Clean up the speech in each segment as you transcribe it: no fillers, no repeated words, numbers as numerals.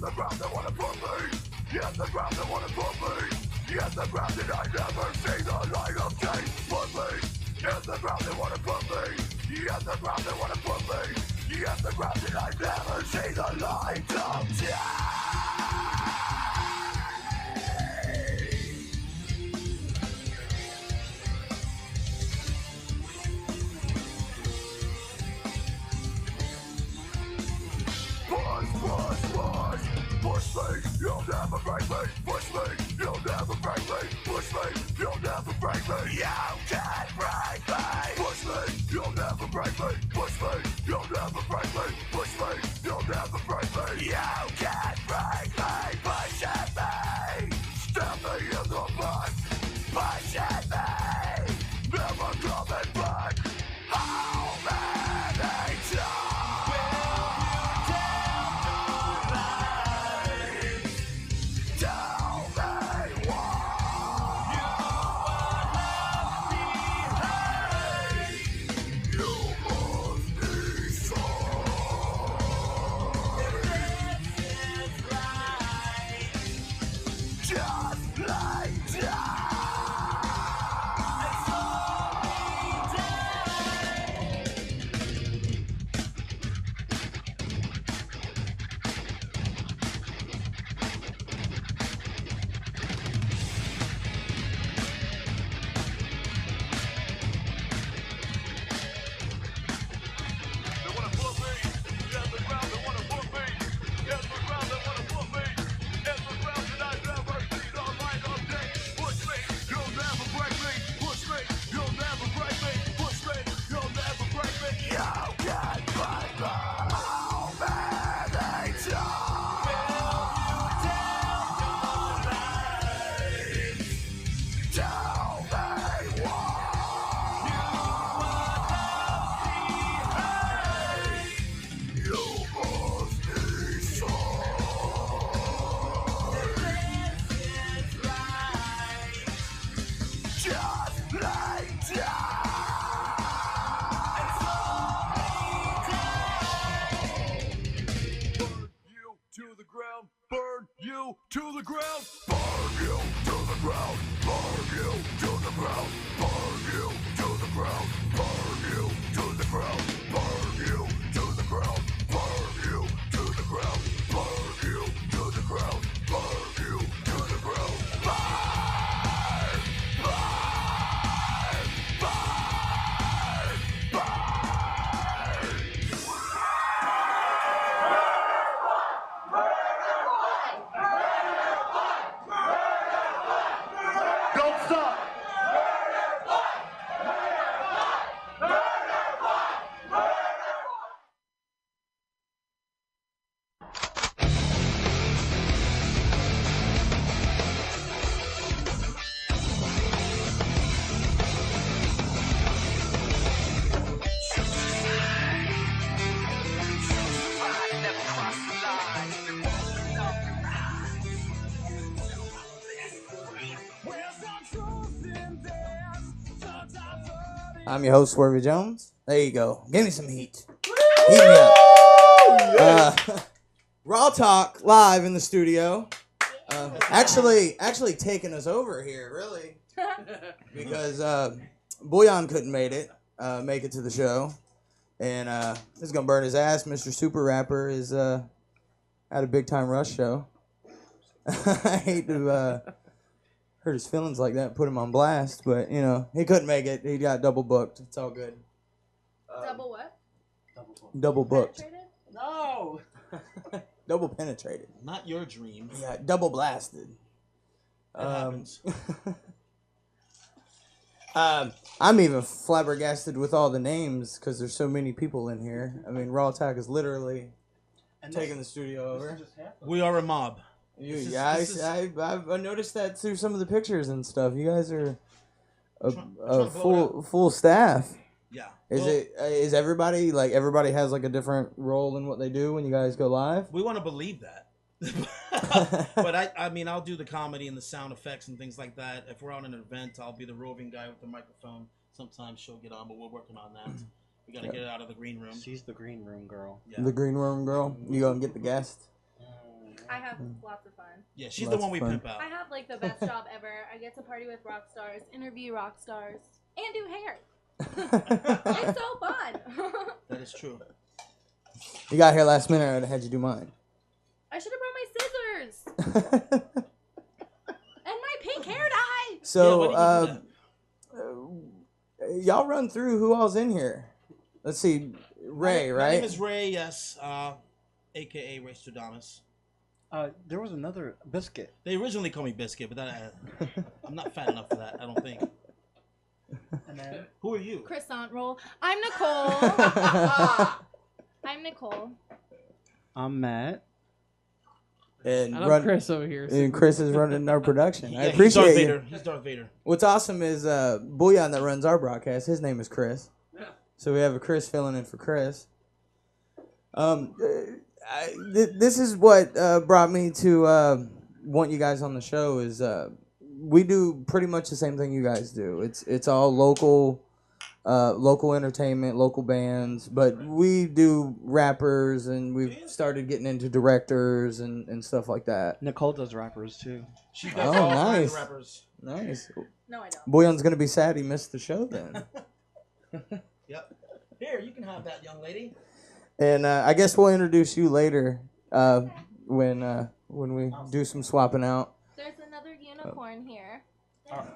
Yes, the ground that wanna put me. Yes, the ground that wanna put me. Yes, the ground that I never see the light of day. Put me. Yes, the ground that wanna put me. Yes, the ground that wanna put me. Yes, the ground that I never see the light of day. Push me, you'll never break me. Push me, you'll never break me. Push me, you'll never break me. You can't break me. Push me, you'll never break me. Push me, you'll never break me. Push me, you'll never break me. You can't break me. Pushing me, stab me in the back. Pushing me, never coming back. How many times? To the ground, burn you to the ground, burn you to the ground, burn you to the ground, burn you to the ground, burn you to the ground, burn you to the ground, burn you to the ground, burn you to the ground, burn, burn, burn, burn. Don't stop! I'm your host, Swervey Jones. There you go. Give me some heat. Heat me up. Raw Talk live in the studio. Actually taking us over here, really, because Boyan couldn't make it to the show, and he's gonna burn his ass. Mr. Super Rapper is at a Big Time Rush show. I hate to hurt his feelings like that, put him on blast, but you know he couldn't make it. He got double booked. It's all good. Double what? Double booked. Penetrated? No! Double penetrated. Not your dream. Yeah, double blasted. That happens. I'm even flabbergasted with all the names because there's so many people in here. I mean, Raw Talk is literally taking the studio over. We are a mob. I've noticed that through some of the pictures and stuff. You guys are a trying to blow full staff. Yeah. Is everybody has like a different role in what they do when you guys go live? We want to believe that. But I mean, I'll do the comedy and the sound effects and things like that. If we're on an event, I'll be the roving guy with the microphone. Sometimes she'll get on, but we're working on that. We got to get it out of the green room. She's the green room girl. Yeah. The green room girl. You go and get the guest. I have lots of fun. Yeah, she's Lots the one of we fun. pimp out. I have like the best job ever. I get to party with rock stars, interview rock stars, and do hair. It's so fun. That is true. You got here last minute. I would have had you do mine. I should have brought my scissors and my pink hair dye. So, Yeah, why y'all run through who all's in here. Let's see, Ray, My right? name is Ray, yes, a.k.a. Ray Stradamus. There was another Biscuit. They originally called me Biscuit, but that, I'm not fat enough for that, I don't think. And then Who are you? Croissant roll. I'm Nicole. I'm Nicole. I'm Matt. and And I'm Chris over here. And Chris is running our production. I Yeah, he's Darth appreciate Vader. you. He's Darth Vader. What's awesome is Bouillon that runs our broadcast. His name is Chris. So we have a Chris filling in for Chris. This is what brought me to want you guys on the show. Is we do pretty much the same thing you guys do. It's all local entertainment, local bands, but we do rappers, and we've started getting into directors and stuff like that. Nicole does rappers too. She does Oh, all kinds nice. of rappers. Nice. No, I don't. Bouillon's gonna be sad he missed the show then. Yep. Here, you can have that, young lady. And I guess we'll introduce you later when we do some swapping out. There's another unicorn here.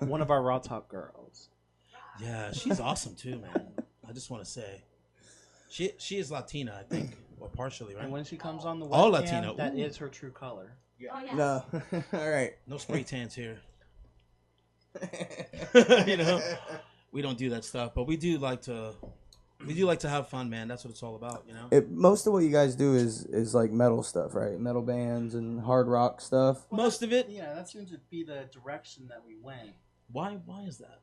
One of our Raw Talk girls. Yeah, she's awesome too, man. I just want to say, she is Latina, I think, or partially, right? And when she comes on the webcam, All Latino. that Ooh. is her true color. Oh, yeah. No, all right. No spray tans here. You know, we don't do that stuff, but we do like to have fun, man. That's what it's all about, you know. Most of what you guys do is like metal stuff, right? Metal bands and hard rock stuff. Most of it. Yeah, that seems to be the direction that we went. Why is that?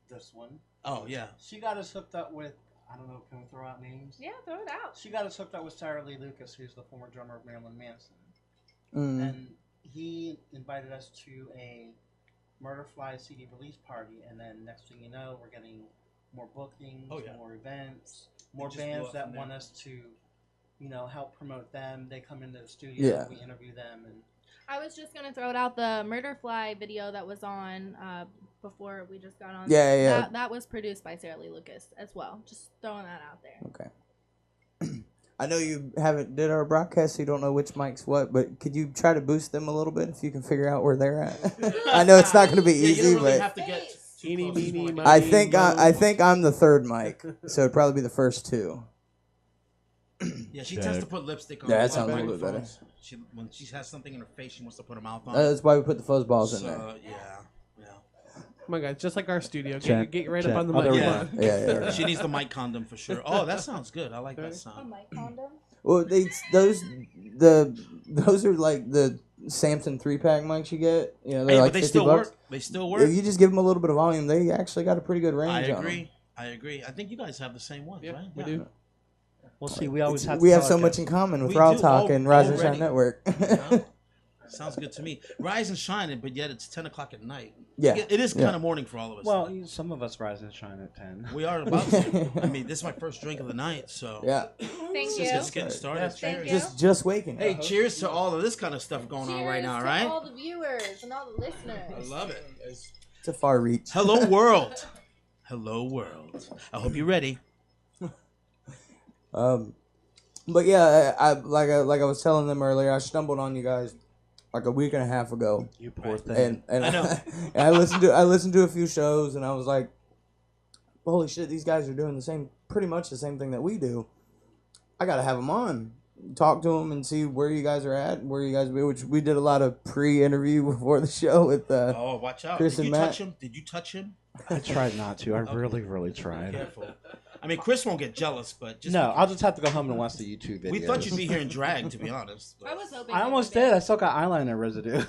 This one. Oh yeah. She got us hooked up with, I don't know, can we throw out names? Yeah, throw it out. She got us hooked up with Sarah Lee Lucas, who's the former drummer of Marilyn Manson. Mm. And he invited us to a Murderfly CD release party, and then next thing you know, we're getting more bookings, Oh, yeah. more events, more just go bands up that from want there. us to, help promote them. They come into the studio, Yeah. we interview them, and I was just gonna throw it out. The Murderfly video that was on before we just got on. Yeah. That was produced by Sarah Lee Lucas as well. Just throwing that out there. Okay. I know you haven't did our broadcast, so you don't know which mic's what, but could you try to boost them a little bit if you can figure out where they're at? I know it's not going to be Yeah, you easy, don't really but have to get too Eeny, close. It's meeny, more like- miny. I think I'm the third mic, so it'd probably be the first two. Yeah, she tends to put lipstick on. Yeah, a that lot sounds of a little bit better. microphones. When she has something in her face, she wants to put her mouth on. That's why we put the fuzzballs in there. So, yeah. Come on, guys, just like our studio. Check, Get right check. up on the Oh, mic. there we Come go. on. Yeah. She needs the mic condom for sure. Oh, that sounds good. I like that A sound. mic condom. Well, those are like the Samson 3-pack mics you get. You know, they're Hey, like but they 50 still bucks. work. They still work. If you just give them a little bit of volume, they actually got a pretty good range I on them. agree. I agree. I think you guys have the same ones, Yep, right? we Yeah. do. we'll see. We always have. We to have tell so our much guests- in common with We Raw do Talk and Rise and already. Shine Network. Yeah. Sounds good to me. Rise and shine, but yet it's 10 o'clock at night. Yeah. It is Yeah. kind of morning for all of us. Well, some of us rise and shine at 10. we are about to. I mean, this is my first drink of the night, so Yeah, Thank it's you. just getting started. Thank Cheers. you. just waking. Hey, cheers to all of this kind of stuff going on right now, Cheers to right? all the viewers and all the listeners. I love it. It's a far reach. Hello, world. Hello, world. I hope you're ready. But yeah, I like I was telling them earlier, I stumbled on you guys like a week and a half ago, You poor thing. and I know. and I listened to a few shows, and I was like, holy shit, these guys are doing pretty much the same thing that we do. I gotta have them on, talk to them, and see where you guys are at, where you guys be. Which we did a lot of pre-interview before the show with. Oh, watch out. Chris Did you and Matt. touch him? Did you touch him? I tried not to. I Okay. really tried. Careful. I mean, Chris won't get jealous, but just No, I'll just have to go home and watch the YouTube videos. we thought you'd be here in drag, to be honest. I was hoping. I you almost would be. did. I still got eyeliner residue. Is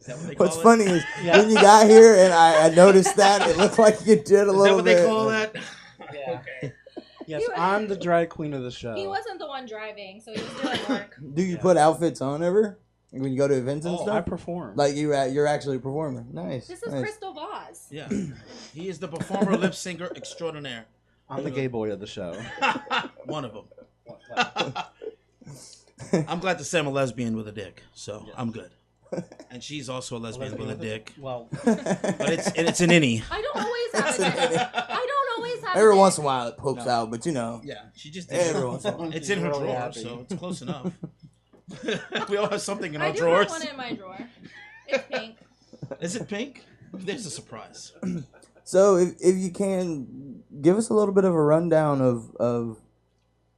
that what they call What's it? funny is Yeah. when you got here and I noticed that it looked like you did a Is that little what bit. they call that? Yeah. Okay. Yes, I'm the drag queen of the show. He wasn't the one driving, so he was doing work. Do you put outfits on ever when you go to events and Oh, I stuff? perform. Like you're actually performing. Nice. This is nice. Crystal Vaz. Yeah. He is the performer, lip singer extraordinaire. I'm the gay boy of the show. One of them. I'm glad to say I'm a lesbian with a dick, so I'm good. And she's also a lesbian with a dick. Well, But it's an innie. I don't always have it. I don't always have Every it. once in a while it pokes out, but you know. Yeah, she just Every once in a while. It's in her Really drawer, happy. so it's close enough. We all have something in I our do drawers. have one in my drawer. It's pink. Is it pink? There's a surprise. So if you can give us a little bit of a rundown of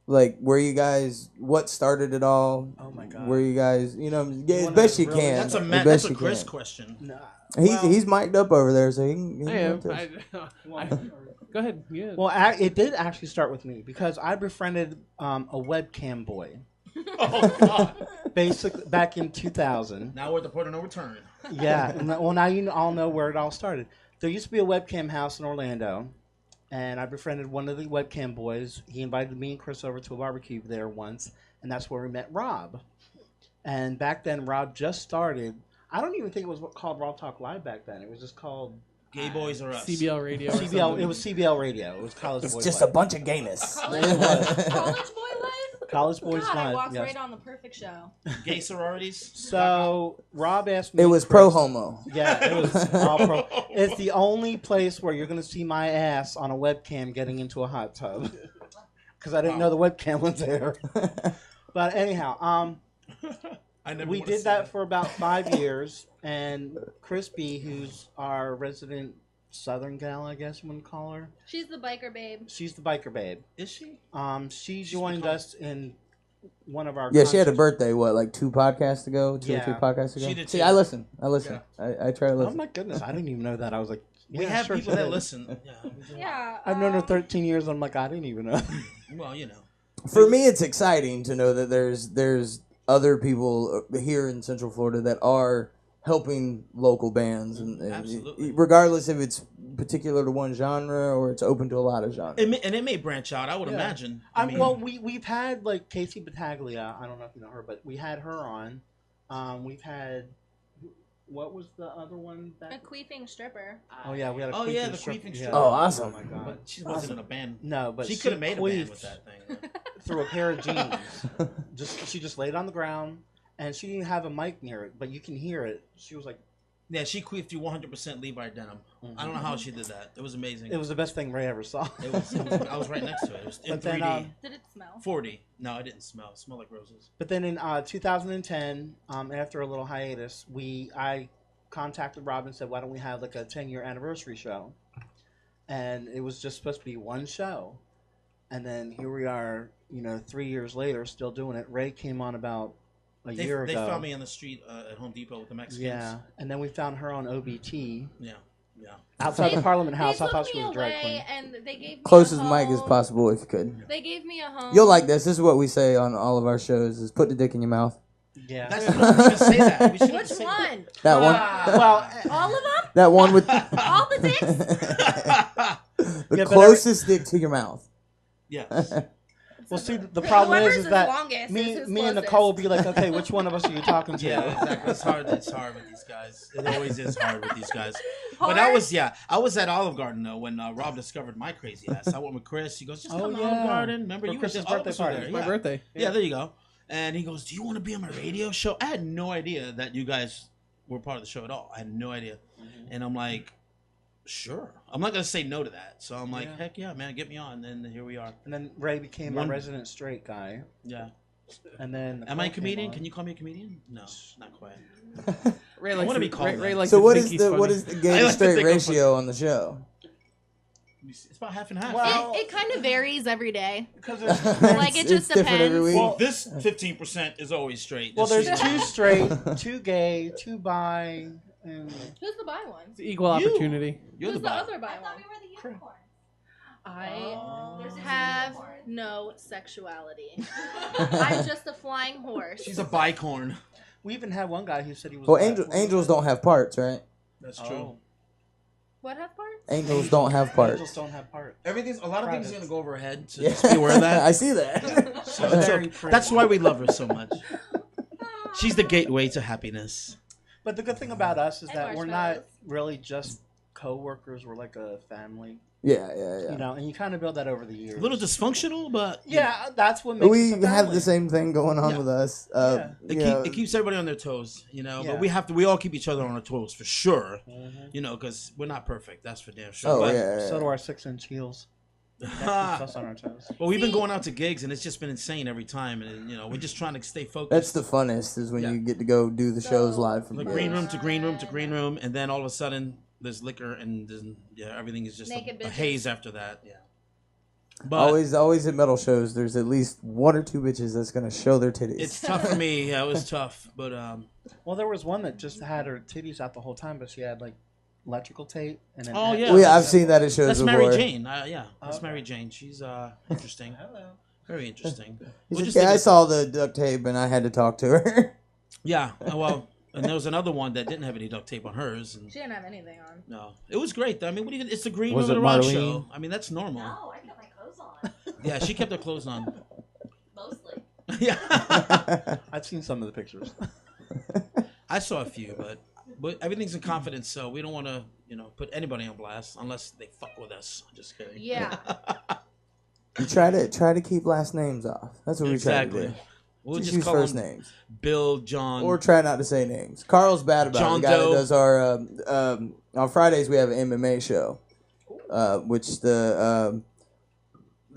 like where you guys, what started it all? oh my god. Where you guys, you know, as wanna best you really- can. That's a as that's best a you Chris can. question. Nah, He's mic'd up over there, so he can. I am. go to- Go ahead. Yeah. well, it did actually start with me because I befriended a webcam boy, Oh God! basically back in 2000. Now we're at the point of no return. Yeah. Well, now you all know where it all started. There used to be a webcam house in Orlando, and I befriended one of the webcam boys. He invited me and Chris over to a barbecue there once, and that's where we met Rob. And back then, Rob just started. I don't even think it was called Raw Talk Live back then. It was just called Gay boys are us. CBL radio. or CBL. something. It was CBL Radio. It was College It's Boys just Live. a bunch of gayness. College Boy Life? College Boys God, I Live. walked Yes. right on the perfect show. Gay sororities. So Rob asked me. It was Chris- pro homo. Yeah, it was all pro. It's the only place where you're going to see my ass on a webcam getting into a hot tub. Because I didn't know the webcam was there. But anyhow, I never we wanna did see that for about 5 years. And Crispy, who's our resident Southern gal, I guess you want to call her. She's the biker babe. She's the biker babe. Is she? She joined us in one of our Yeah, she had a concerts. birthday. What, like 2 podcasts ago? 2 or Yeah. 3 podcasts ago. She did See, too. I listen. I try to Oh listen. my goodness, I didn't even know that. I was like, We yeah, have sure people she that did. listen. Yeah. Yeah. I've known her 13 years. I'm like, I didn't even know. Well, you know. For me, it's exciting to know that there's other people here in Central Florida that are helping local bands, and Absolutely. regardless if it's particular to one genre or it's open to a lot of genres. It may branch out. I would Yeah. imagine. Well, we've had like Casey Battaglia. I don't know if you know her, but we had her on. We've had what was the other one? A queefing stripper. Oh yeah, we had a Oh, yeah, queefing the stripper. queefing Yeah. stripper. Oh, awesome. Oh my god. But she wasn't in a band. No, but She could have made a band with queefed that thing. through a pair of jeans. She just laid on the ground, and she didn't have a mic near it, but you can hear it. She was like, Yeah, she queefed you 100% Levi denim. I don't know how she did that. It was amazing. it was the best thing Ray ever saw. It was I was right next to it. It was in But then, 3D. Did it smell? 4D. No, it didn't smell. It smelled like roses. But then in 2010, after a little hiatus, I contacted Rob and said, why don't we have like a 10-year anniversary show? And it was just supposed to be one show. And then here we are, 3 years later, still doing it. Ray came on about a year They ago. found me on the street at Home Depot with the Mexicans. Yeah, and then we found her on OBT Yeah. outside the Parliament They House. I took thought she me was a drag away queen. and they gave me Close a as mic as home. possible if you could. They gave me a home. You'll like this. This is what we say on all of our shows: is put the dick in your mouth. Yeah. That's not we should say that. We should Which say one? That one. Well, All of them? That one with All the dicks? the Yeah, but closest dick to your mouth. Yes. well, see, the problem Whoever's is is that longest me is who's and closest. Nicole will be like, okay, which one of us are you talking to? Yeah, exactly. It's hard. It's hard with these guys. It always is hard with these guys. Hard? But I was at Olive Garden though when Rob discovered my crazy ass. I went with Chris. He goes, just come to Olive Garden. Remember For you Chris's all of birthday us were party. there. It's my Yeah. birthday. Yeah, there you go. And he goes, do you want to be on my radio show? I had no idea that you guys were part of the show at all. I had no idea. And I'm like, sure. I'm not going to say no to that. So I'm like, Yeah. heck yeah, man, get me on. And here we are. And then Ray became One- our resident straight guy. Yeah. And then Am I a Nicole came comedian? on. Can you call me a comedian? No, not quite. Ray I likes wanna to- be called Ray that. likes So to what think is he's the funny. what is the gay I to like to straight think I'm ratio on the show? It's about half and half. Well- It kind of varies every day. Because there's, Like, it just different every depends. week. Well, this 15% is always straight. well, Just there's so you know. 2 straight, 2 gay, 2 bi, and Who's the bi one? It's equal You. opportunity. You're Who's the the bi. other bi one? unicorns. I have no sexuality. I'm just a flying horse. She's a bicorn. we even had one guy who said he was. Well, bi. angels don't have parts, right? That's Oh. true. What have parts? Angels don't have parts. Angels don't have parts. A lot of things are Private. gonna go over her head. So just be aware of that. I see that. She's very pretty. That's why we love her so much. She's the gateway to happiness. But the good thing about us is And that we're not marshmallows. really just co-workers. We're like a family. Yeah. You know, and you kind of build that over the years. A little dysfunctional, but Yeah, that's what makes We us a have family. the same thing going on Yeah. with us. it keeps everybody on their toes, you know. Yeah. But we all keep each other on our toes for sure, you know, because we're not perfect. That's for damn sure. Oh but, yeah. So do our 6-inch heels. That keeps us on our toes. Well, we've been going out to gigs and it's just been insane every time, and you know, we're just trying to stay focused. That's the funnest is when Yeah. you get to go do the shows live from the gigs. green room to green room to green room, and then all of a sudden there's liquor and everything is just Naked a bitches. haze after that. Yeah. But Always at metal shows, there's at least one or two bitches that's gonna show their titties. it's tough for me. Yeah, it was tough, but Well, there was one that just had her titties out the whole time, but she had like electrical tape. And then Oh, yeah. Well, yeah, I've seen that at shows that's before. Mary Jane. Yeah, that's Okay. Mary Jane. She's interesting. Hello. Very interesting. He We'll said, just yeah, leave I it- saw the duct tape and I had to talk to her. Yeah, well, and there was another one that didn't have any duct tape on hers, and She didn't have anything on. no, it was great. I mean, what do you? It's the green Was room of it the rock Marlene? show. I mean, that's normal. No, I kept my clothes on. Yeah, she kept her clothes on. Mostly. Yeah, I've seen some of the pictures. I saw a few, but everything's in confidence, so we don't want to, you know, put anybody on blast unless they fuck with us. Just kidding. Yeah. You try to keep last names off. That's what we try to Exactly. do. We'll Just just use call first them names. Bill, John, Or try not to say names. Carl's bad about John it. The guy Doe. that does our on Fridays we have an MMA show, which they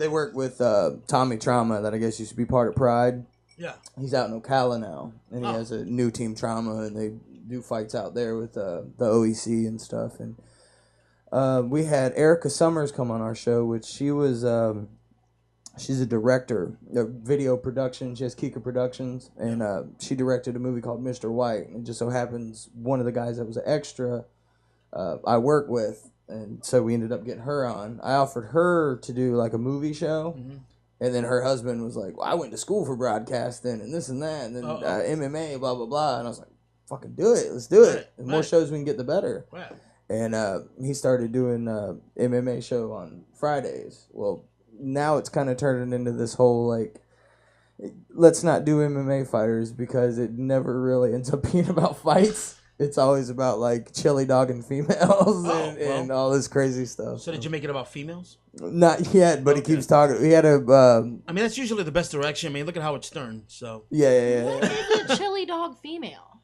work with Tommy Trauma that I guess used to be part of Pride. Yeah. He's out in Ocala now, and he Oh. has a new team Trauma, and they do fights out there with the OEC and stuff. And we had Erica Summers come on our show, which she was. She's a director of video production. She has Kika Productions, and she directed a movie called Mr. White. And it just so happens one of the guys that was an extra I work with, and so we ended up getting her on. I offered her to do like a movie show, and then her husband was like, well, I went to school for broadcasting and this and that, and then MMA, blah, blah, blah. And I was like, fucking do it. Let's do it. Right, The more right. shows we can get, the better. Right. And he started doing MMA show on Fridays. Well, now it's kind of turning into this whole like, let's not do MMA fighters because it never really ends up being about fights. It's always about like chili dogging females and all this crazy stuff. So did you make it about females? Not yet, but he keeps talking. He had a I mean, that's usually the best direction. I mean, look at Howard Stern. So yeah. What is a chili dog female?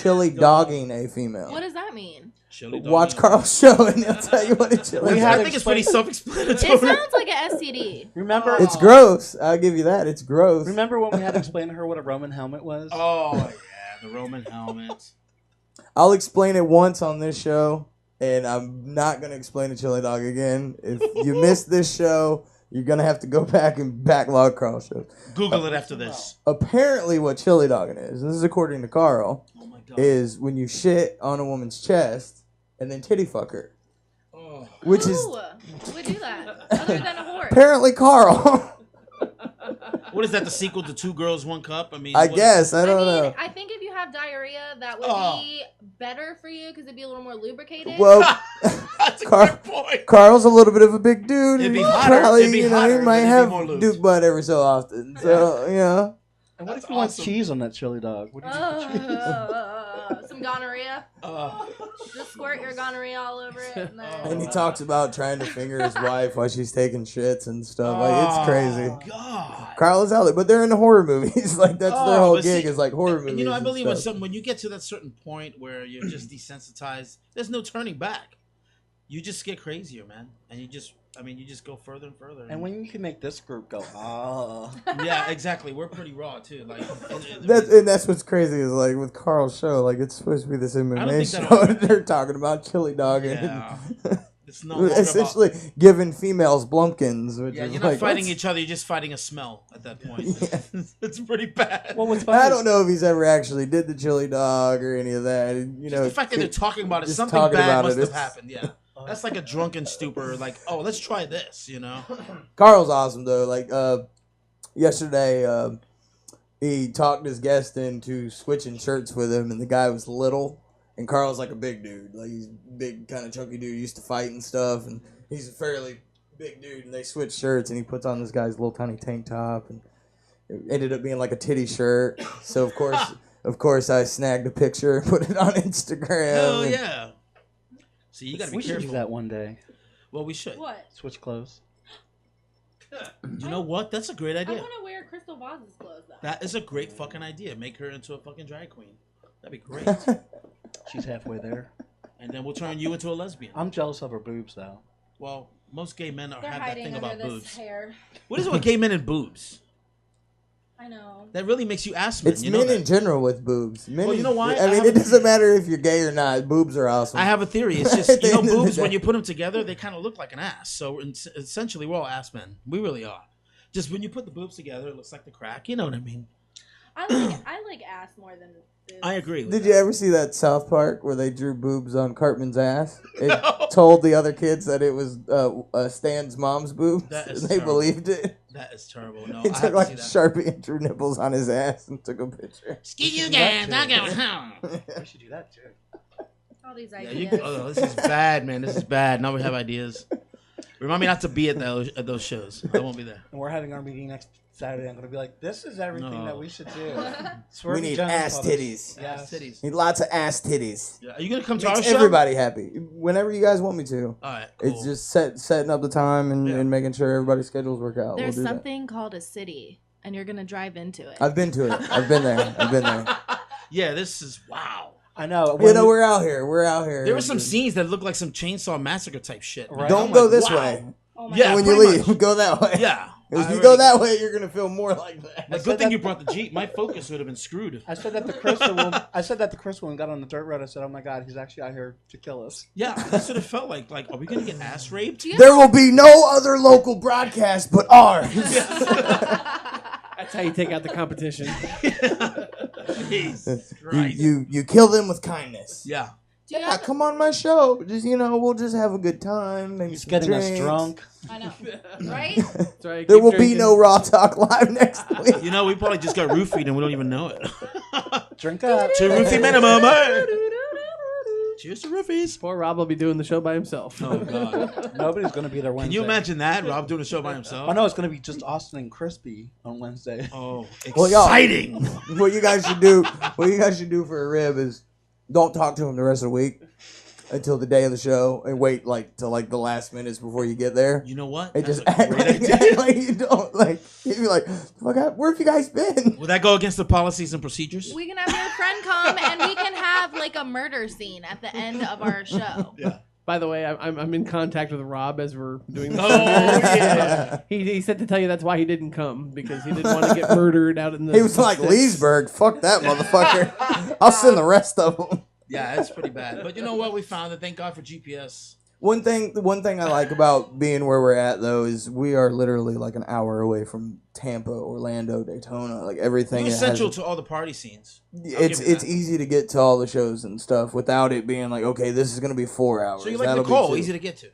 Chili dogging a female. What does that mean? chili dog. Watch Carl's show and he'll tell you what a chili. We dog had I think it's pretty It self-explanatory. sounds like an STD. Remember? It's gross. I'll give you that. It's gross. Remember when we had to explain to her what a Roman helmet was? Oh yeah, the Roman helmet. I'll explain it once on this show, and I'm not gonna explain a chili dog again. If you missed this show, you're gonna have to go back and backlog Carl's show. Google it after this. Apparently, what chili dogging is, this is according to Carl, Oh my god. is when you shit on a woman's chest and then titty fuck her. Oh. Which is Who would do that other than a horse? apparently Carl. What is that? The sequel to Two Girls, One Cup? I mean, I what- guess. I don't know. I think if you have diarrhea, that would Oh. be better for you because it'd be a little more lubricated. Well, That's a Carl- good point. Carl's a little bit of a big dude. It'd be He hotter. Probably, It'd be you know, hotter, he might but it'd be have more lubed. Duke butt every so often. So, you know. And what That's if you want awesome. cheese on that chili dog? What do you do for cheese? Some gonorrhea. Uh, Just squirt your gonorrhea all over it. And then... And he talks about trying to finger his wife while she's taking shits and stuff. Like, it's crazy. Oh, God. Carl is out there, but they're into horror movies. Like, that's their whole but gig see, is like horror movies. And, you know, I and believe stuff. when you get to that certain point where you're just desensitized, there's no turning back. You just get crazier, man. And you just go further and further. And when you can make this group go, oh. yeah, exactly. We're pretty raw, too. Like, That's what's crazy is like with Carl's show, like it's supposed to be this think MMA that'll show. work. They're talking about chili dogging. Yeah. and It's no longer essentially giving females blumpkins. Which Yeah, is you're not like, fighting what's- each other. You're just fighting a smell at that point. Yeah. It's pretty bad. Well, what's funny I is- don't know if he's ever actually did the chili dog or any of that. You Just know, the fact that they're talking about it, just something talking bad about must it, have it's- happened. Yeah, that's like a drunken stupor. Like, oh, let's try this. You know? Carl's awesome though. Like yesterday, he talked his guest into switching shirts with him, and the guy was little, and Carl's like a big dude. Like he's a big, kind of chunky dude. Used to fight and stuff, and he's a fairly big dude. And they switch shirts, and he puts on this guy's little tiny tank top, and it ended up being like a titty shirt. So of course, I snagged a picture and put it on Instagram. Hell and- yeah. See, you gotta be We should careful. do that one day. Well, we should. What? Switch clothes. You know what? That's a great I idea. want to wear Crystal Vaz's clothes though. That is a great fucking idea. Make her into a fucking drag queen. That'd be great. She's halfway there. And then we'll turn you into a lesbian. I'm jealous of her boobs, though. Well, most gay men They're have that hiding thing under about this boobs. hair. What is it with gay men and boobs? I know. That really makes you ass men. It's you know men that. in general with boobs. Men Well, you know why? I I mean, have it a- doesn't matter if you're gay or not. Boobs are awesome. I have a theory. It's just, At the you know, end of the boobs, when day. you put them together, they kind of look like an ass. So essentially, we're all ass men. We really are. Just when you put the boobs together, it looks like the crack. You know what I mean? I like ass more than boobs. I agree with Did that. you ever see that South Park where they drew boobs on Cartman's ass? It No. told the other kids that it was Stan's mom's boobs. That is and they terrible. believed it. That is terrible. No, He I took have like to see that. Sharpie and drew nipples on his ass and took a picture. Excuse you guys, guys, I'm going home. We should do that, too. All these Yeah, ideas. oh, this is bad, man. This is bad. Now we have ideas. Remind me not to be at those shows. I won't be there. And we're having our meeting next Saturday. I'm going to be like, this is everything No. that we should do. We Swervey need Jones ass called us. titties. Yes. Titties. Need lots of ass titties. Yeah. Are you gonna come to our Makes show? everybody happy. Whenever you guys want me to. All right. Cool. It's just setting up the time and making sure everybody's schedules work out. There's we'll do something called a city, and you're gonna drive into it. that. I've been to it. I've been there. I've been there. Yeah. This is wow. I know. You know, we're out here. We're out here. There were some scenes that looked like some Chainsaw Massacre type shit. man. Right. Don't I'm go like, this wow. way. Oh my Yeah, when God. you pretty leave, much. go that way. Yeah. If I you go already- that way, you're gonna feel more like that. Like, good thing you brought the Jeep. My Focus would have been screwed. I said that the Crystal woman. I said that the Crystal woman got on the dirt road. I said, "Oh my God, he's actually out here to kill us." Yeah, that's what it felt like. Like, are we gonna get ass raped? There will be no other local broadcast but ours. That's how you take out the competition. Jesus Christ. you kill them with kindness. Yeah. Do you Yeah, have, come on my show. Just we'll just have a good time. Maybe He's some getting drinks. us drunk. I know, right? That's right, There keep will be drinking. no Raw Talk Live next week. You know, we probably just got roofied and we don't even know it. Drink up. 2 roofie minimum. Hey. Cheers to roofies. Poor Rob will be doing the show by himself. Oh God. Nobody's gonna be there Wednesday. Can you imagine that? Rob doing a show by himself? Oh no, it's gonna be just Austin and Crispy on Wednesday. Oh, Well, y'all- exciting. What you guys should do for a rib is don't talk to him the rest of the week until the day of the show and wait till the last minutes before you get there. You know what? And That's just a act great like, idea. act like you don't you'd be like, where have you guys been? Will that go against the policies and procedures? We can have your friend come, and we can have like a murder scene at the end of our show. By the way, I'm in contact with Rob as we're doing this. Oh, yeah. He said to tell you that's why he didn't come, because he didn't want to get murdered out in the. He was like, Leesburg, fuck that motherfucker. I'll send the rest of them. Yeah, it's pretty bad. But you know what? We found it. Thank God for GPS. One thing I like about being where we're at though is we are literally like an hour away from Tampa, Orlando, Daytona, like everything. We're it has- central to all the party scenes. It's give you it's that. easy to get to all the shows and stuff without it being like, okay, this is gonna be 4 hours. So you're like That'll be Nicole, 2. easy to get to.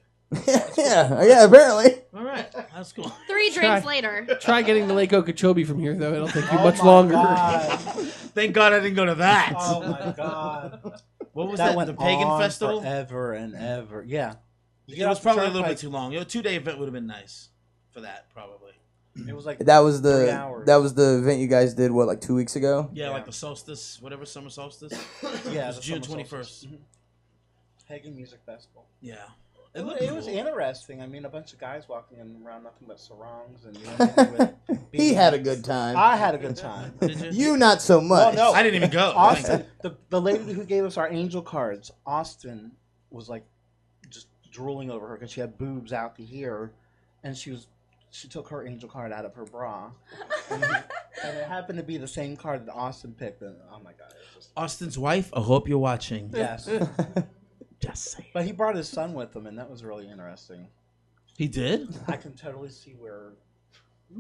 yeah, apparently. All right, that's cool. 3 drinks later. Try getting to Lake Okeechobee from here, though. It'll take you Oh much my longer. God. Thank God I didn't go to that. Oh my God. What was that? went The pagan on festival? forever and ever. Yeah. It was probably a little bit too long. A 2-day event would have been nice for that, probably. It was like That was 3 hours. the event you guys did 2 weeks ago? Yeah, like the solstice, whatever summer solstice. yeah, It was the June summer 21st. solstice. Pagan Music Festival. Yeah. It looked was cool. interesting. I mean, a bunch of guys walking around, nothing but sarongs, and He had a good time. I had a good time. Did you? You not so much. Well, no. I didn't even go. Austin, the lady who gave us our angel cards, Austin was like just drooling over her because she had boobs out to here, and she took her angel card out of her bra, and it happened to be the same card that Austin picked. And oh my God, it was just Austin's wife, I hope you're watching. yes. Just saying. But he brought his son with him, and that was really interesting. He did? I can totally see where,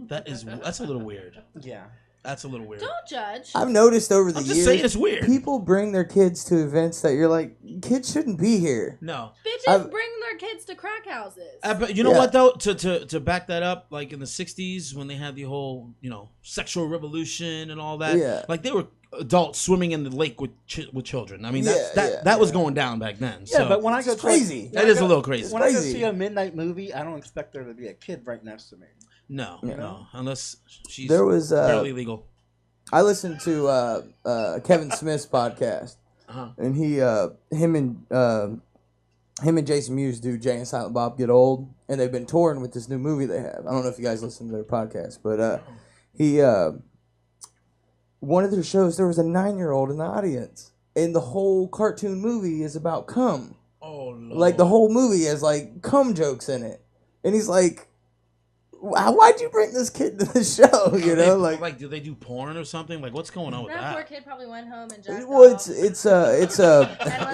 That's a little weird. yeah. That's a little weird. Don't judge. I've noticed over the I'm years just saying it's weird. people bring their kids to events that you're like, kids shouldn't be here. No. Bitches I've- bring their kids to crack houses. But you know Yeah. what though? To back that up, like in the '60s when they had the whole sexual revolution and all that, Yeah. like they were adults swimming in the lake with children. I mean, Yeah, that was going down back then. Yeah, so but when I go It's crazy. that is a little crazy. When I go crazy. see a midnight movie, I don't expect there to be a kid right next to me. No, no, unless she's There was barely legal. I listened to Kevin Smith's podcast, Uh-huh. and him and him and Jason Mewes do Jay and Silent Bob Get Old, and they've been touring with this new movie they have. I don't know if you guys listen to their podcast, but he one of their shows there was a 9-year-old in the audience, and the whole cartoon movie is about cum. Oh, Lord. Like the whole movie has like cum jokes in it, and he's like, "Why'd you bring this kid to the show?" You know, like do they do porn or something? Like what's going on with That poor that? kid probably went home and jacked well, off. it's And was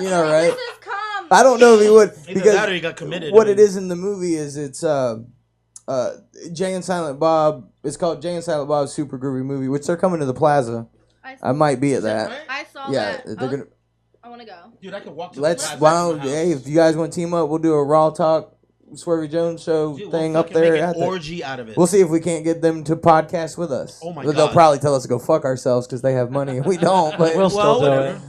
you know, like, right? This is cum. I don't know if he would Either that or he got committed. what it is in the movie is it's Jay and Silent Bob. It's called Jay and Silent Bob's Super Groovy Movie, which they're coming to the Plaza. I might be at Is that that. right? I saw Yeah, that. they're gonna. I want to go. Dude, I could walk to Let's. the Why don't? Hey, if you guys want to team up, we'll do a Raw Talk, Swervey Jones show thing up there. Make an orgy out of it. We'll see if we can't get them to podcast with us. Oh my They'll God. probably tell us to go fuck ourselves because they have money and we don't. But We'll still do whatever.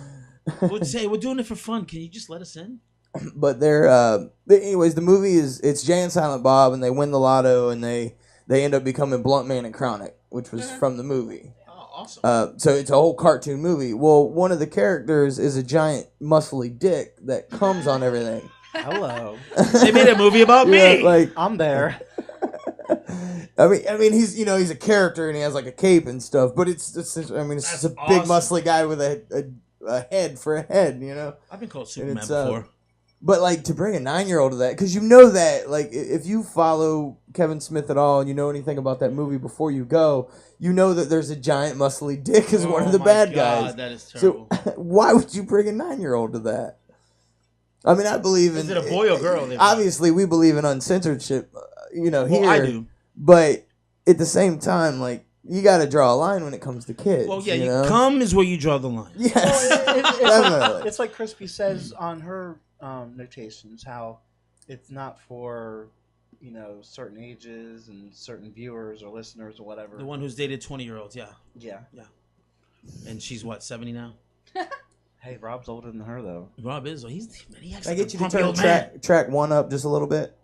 it. We'll say we're doing it for fun. Can you just let us in? but anyways, the movie it's Jay and Silent Bob, and they win the lotto, and they end up becoming Blunt Man and Chronic, which was from the movie. Oh, awesome. So it's a whole cartoon movie. Well, one of the characters is a giant muscly dick that comes on everything. Hello. They made a movie about me. Yeah, like I'm there. I mean, he's he's a character and he has like a cape and stuff, but it's just a That's big awesome. muscly guy with a head for a head, you know. I've been called And Superman it's, before. But like to bring a 9-year-old to that, because you know that like if you follow Kevin Smith at all and you know anything about that movie before you go, you know that there's a giant muscly dick as one of the my bad God, guys. That is terrible. So why would you bring a 9-year-old to that? I mean, I believe in. Is it a boy or girl? Obviously, we believe in uncensorship. Here, Well, I do. But at the same time, like you got to draw a line when it comes to kids. Well, yeah, you know? cum is where you draw the line. Yes, Well, definitely. it's like Crispy says on her notations, how it's not for certain ages and certain viewers or listeners or whatever. The one who's dated 20-year-olds, yeah. Yeah. And she's what, 70 now? Hey, Rob's older than her though. Rob is. He acts Can I like get a you to grumpy turn old man. track one up just a little bit?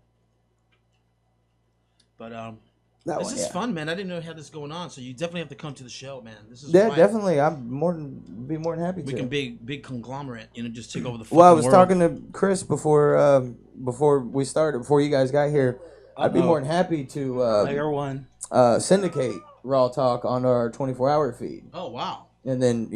But That this one, is yeah. fun, man. I didn't know you had this going on, so you definitely have to come to the show, man. This is Yeah, why definitely. I'm be more than happy We to. can big conglomerate, just take over the fucking Well, I was world. talking to Chris before we started, before you guys got here. I'd be more than happy to Layer one. syndicate Raw Talk on our 24-hour feed. Oh, wow. And then,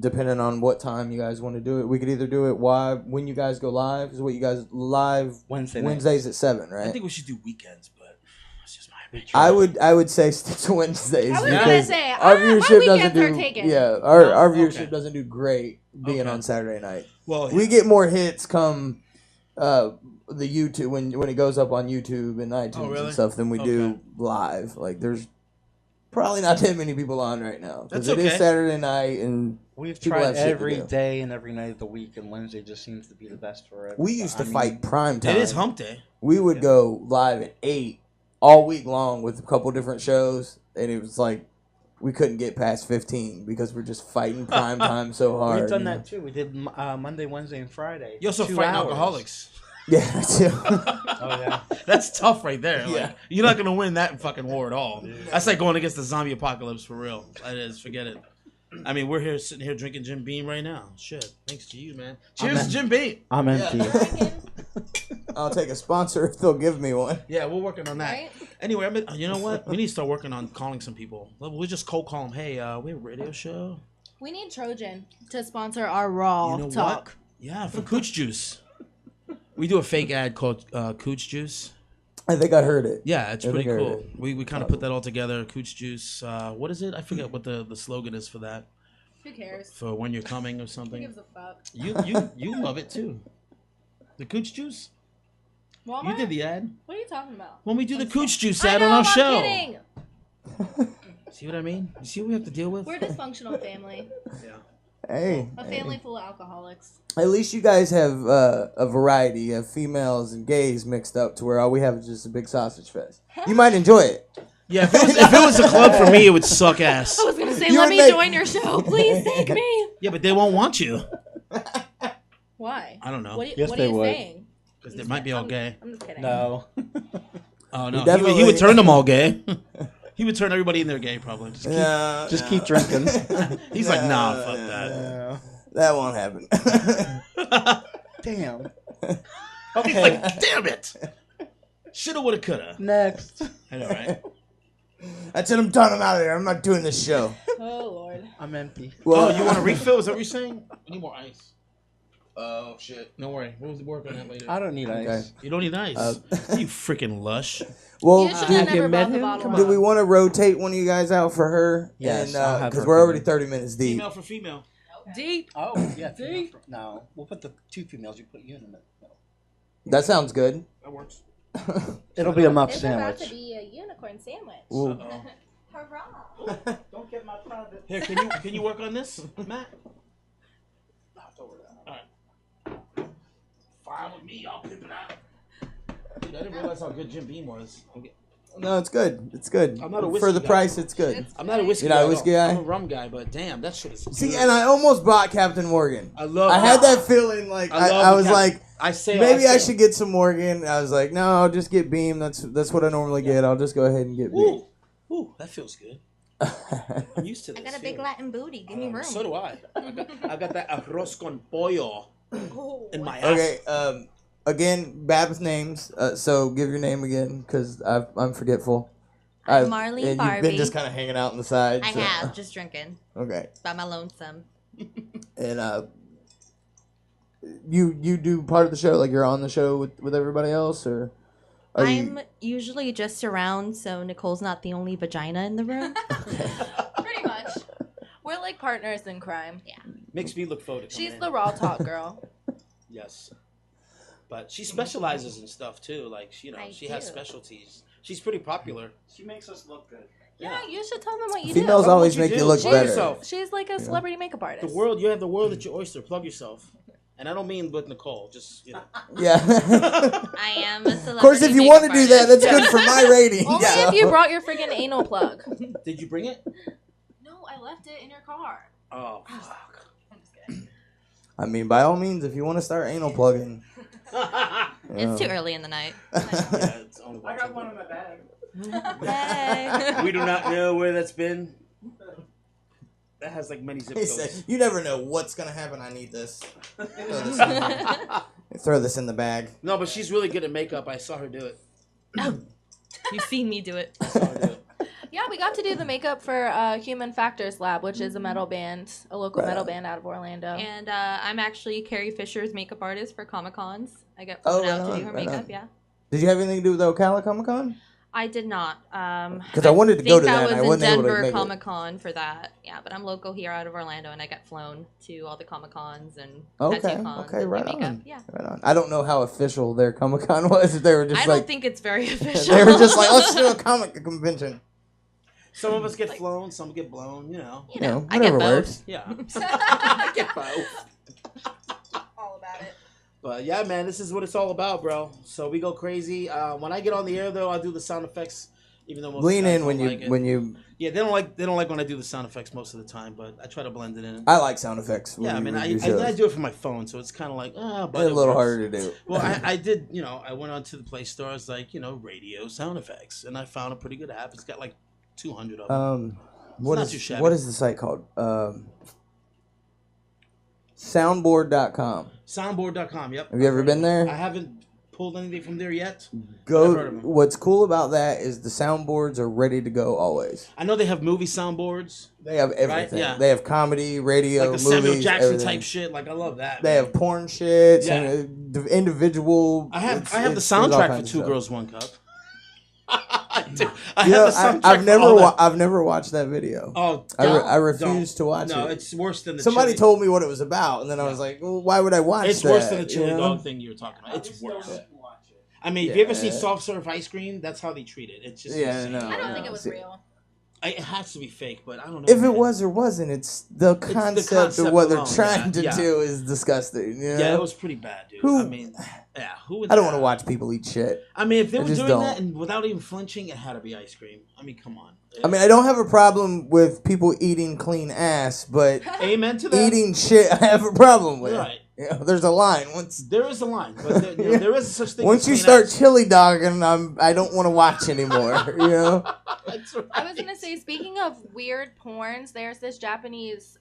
depending on what time you guys want to do it, we could either do it when you guys go live. Is what you guys live Wednesdays at 7, right? I think we should do weekends, but it's just my opinion. I would say stick to Wednesdays. I was because gonna say, our my viewership doesn't weekends are do. taken. Yeah, our Okay. viewership doesn't do great being on Saturday night. Well, We get more hits come the YouTube when it goes up on YouTube and iTunes really? and stuff than we do Okay. live. Like there's probably not that many people on right now because That's it is okay. Saturday night and We've people tried have shit to every do. day and every night of the week, and Wednesday just seems to be the best for it. We used to fight prime time. it is hump day. We would go live at 8 all week long with a couple different shows, and it was like we couldn't get past 15 because we're just fighting prime time so hard. We've done you know? that too. We did Monday, Wednesday, and Friday. You're also 2 fighting hours. alcoholics. Yeah, too. Oh yeah. That's tough right there. Like, Yeah. You're not going to win that fucking war at all. That's like going against the zombie apocalypse for real. That is. Forget it. I mean, we're here sitting here drinking Jim Beam right now. Shit. Thanks to you, man. Cheers to Jim Beam. I'm empty. I'll take a sponsor if they'll give me one. Yeah, we're working on that. Right? Anyway, you know what? We need to start working on calling some people. We'll just cold call them. Hey, we have a radio show. We need Trojan to sponsor our Raw You know Talk. what? Yeah, for Cooch Juice. We do a fake ad called Cooch Juice. I think I heard it. Yeah, it's I pretty think I heard cool. it. We kind of put that all together. Cooch Juice. What is it? I forget what the slogan is for that. Who cares? For when you're coming or Who something. gives a fuck? You love it too. The Cooch Juice. Walmart? You did the ad. What are you talking about? When we do the Cooch Juice I ad know, on our I'm show. kidding. See what I mean? You see what we have to deal with? We're a dysfunctional family. Yeah. Hey, A family full of alcoholics. at least you guys have a variety. You have females and gays mixed up to where all we have is just a big sausage fest. You might enjoy it. Yeah, if it was a club for me, it would suck ass. I was gonna say, You let would me make- join your show. Please take me. Yeah, but they won't want you. Why? I don't know. What, Yes, what they are you would. saying? Because they might be all gay. I'm just kidding. No. Oh, no. definitely- He would turn them all gay. He would turn everybody in there gay, probably. Just keep drinking. He's like, nah, fuck that. Yeah. That won't happen. Damn. He's like, damn it. Shoulda, woulda, coulda. Next. I know, right? That's it. I'm done. I'm out of there. I'm not doing this show. Oh Lord. I'm empty. Well, Oh, you want a refill? Is that what you're saying? We need more ice. Oh shit. No worry. We'll work on that later. I don't need ice. Okay. You don't need ice. You freaking lush. Well, You should have have you never met brought the him? bottle. Come up. do we want to rotate one of you guys out for her? Yes, I'll have because her we're come already in. 30 minutes deep. Female for female. Deep. Oh, yeah. No, we'll put the 2 females. You put you in the middle. That sounds good. That works. It'll be a muff It's about to sandwich. be a unicorn sandwich. Ooh. Uh-oh. Hurrah! Don't get my private. Here, can you work on this, Matt? Alright. Fine with me, I'll pimp it out. Dude, I didn't realize how good Jim Beam was. No, it's good. It's good. I'm not a For whiskey the guy. price, it's good. I'm not a whiskey You're not guy. a whiskey at all. guy? I'm a rum guy, but damn, that shit is See, good. and I almost bought Captain Morgan. I love I had that feeling like I love I was Cap- like, I say maybe I should get some Morgan. I was like, no, I'll just get Beam. That's what I normally get. I'll just go ahead and get Beam. Ooh, ooh, that feels good. I'm used to this. I got a big Latin booty. Give me room. So do I. I got that arroz con pollo in my ass. Okay. Again, Bab's names. So give your name again, because I'm forgetful. I'm Marlene and you've Barbie. been just kind of hanging out on the side. I so- have, just drinking Okay. by my lonesome. And you do part of the show, like you're on the show with everybody else, or are I'm you? usually just around, so Nicole's not the only vagina in the room. Pretty much. We're like partners in crime. Yeah. Makes me look forward to She's coming the in. raw talk girl. Yes. But she specializes in stuff too. Like, she has do. specialties. She's pretty popular. She makes us look good. Yeah, you should tell them what you Females do. always What you make you do. look Plug better. yourself. She's like a celebrity makeup The artist. world, you have the world at your oyster. Plug yourself. And I don't mean with Nicole. Just, Yeah. I am a celebrity. Of course, if you want to do that, that's good for my ratings. Only if you brought your friggin' anal plug. Did you bring it? No, I left it in your car. Oh, fuck. I mean, by all means, if you want to start anal plugging. It's too early in the night. Yeah, it's only I got one in my bag. Hey. We do not know where that's been. That has like many zip He codes. said, you never know what's going to happen. I need this. Throw this in the bag. No, but she's really good at makeup. I saw her do it. You've seen me do it. I saw her do it. Yeah, we got to do the makeup for Human Factors Lab, which is a metal band, a local Right metal on. band out of Orlando. And I'm actually Carrie Fisher's makeup artist for Comic Cons. I get Oh, flown out right to on, do her right makeup. on. Yeah. Did you have anything to do with the Ocala Comic Con? I did not. Because I wanted to go to that, I and I was wasn't in able to Denver make it. Comic Con for that. Yeah, but I'm local here out of Orlando, and I get flown to all the Comic Cons and Okay, tattoo cons okay, and do right makeup. on. Yeah. Right on. I don't know how official their Comic Con was. If they were just I like, don't think it's very official. they were just like, let's do a comic convention. Some of us get flown, some get blown, you know. You know, I whatever get both. works. Yeah. I get both. All about it. But yeah, man, this is what it's all about, bro. So we go crazy. When I get on the air, though, I do the sound effects. Even though most Lean of the guys in when don't you like it. when you. Yeah, they don't like when I do the sound effects most of the time, but I try to blend it in. I like sound effects. When Yeah, I you mean, do shows. I do it from my phone, so it's kind of like, but It's a it little works. harder to do. Well, I did, I went onto the Play Store. I was like, radio sound effects, and I found a pretty good app. It's got like 200 of them. What not is too shabby. what is the site called? Soundboard.com. Soundboard.com. Yep. Have you ever been there? I haven't pulled anything from there yet. I've Go. heard of 'em. What's cool about that is the soundboards are ready to go always. I know they have movie soundboards, They have everything. yeah. They have comedy, radio, like the movies, Samuel Jackson everything. type shit. Like I love that. They man. have porn shit, Yeah. and individual. I have the there's all soundtrack for kinds of Two stuff. Girls One Cup. I do. I You know, have the soundtrack. I've for never all that. I've never watched that video. Oh, I refuse don't. to watch No, it. it's worse than the. Somebody chili. told me what it was about, and then I was like, well, why would I watch It's that? worse than the chili you know? dog thing you were talking about. It's worse. I mean, if you ever see soft serve ice cream, that's how they treat it. It's just Yeah, insane. no. I don't think it was See, real. It has to be fake, but I don't know. If it man. was or wasn't, it's the concept, concept of what they're alone, trying to yeah. do is disgusting. You know? Yeah, it was pretty bad, dude. Who- I mean, yeah, who would I don't want to watch people eat shit. I mean, if they I were just doing don't. that and without even flinching, it had to be ice cream. I mean, come on. I mean, I don't have a problem with people eating clean ass, but Amen to that. eating shit I have a problem with. Right. You know, there's a line. There is a line, but there is such thing. Once as you clean start ass. chili dogging, I don't want to watch anymore. You know. That's right. I was gonna say, speaking of weird porns, there's this Japanese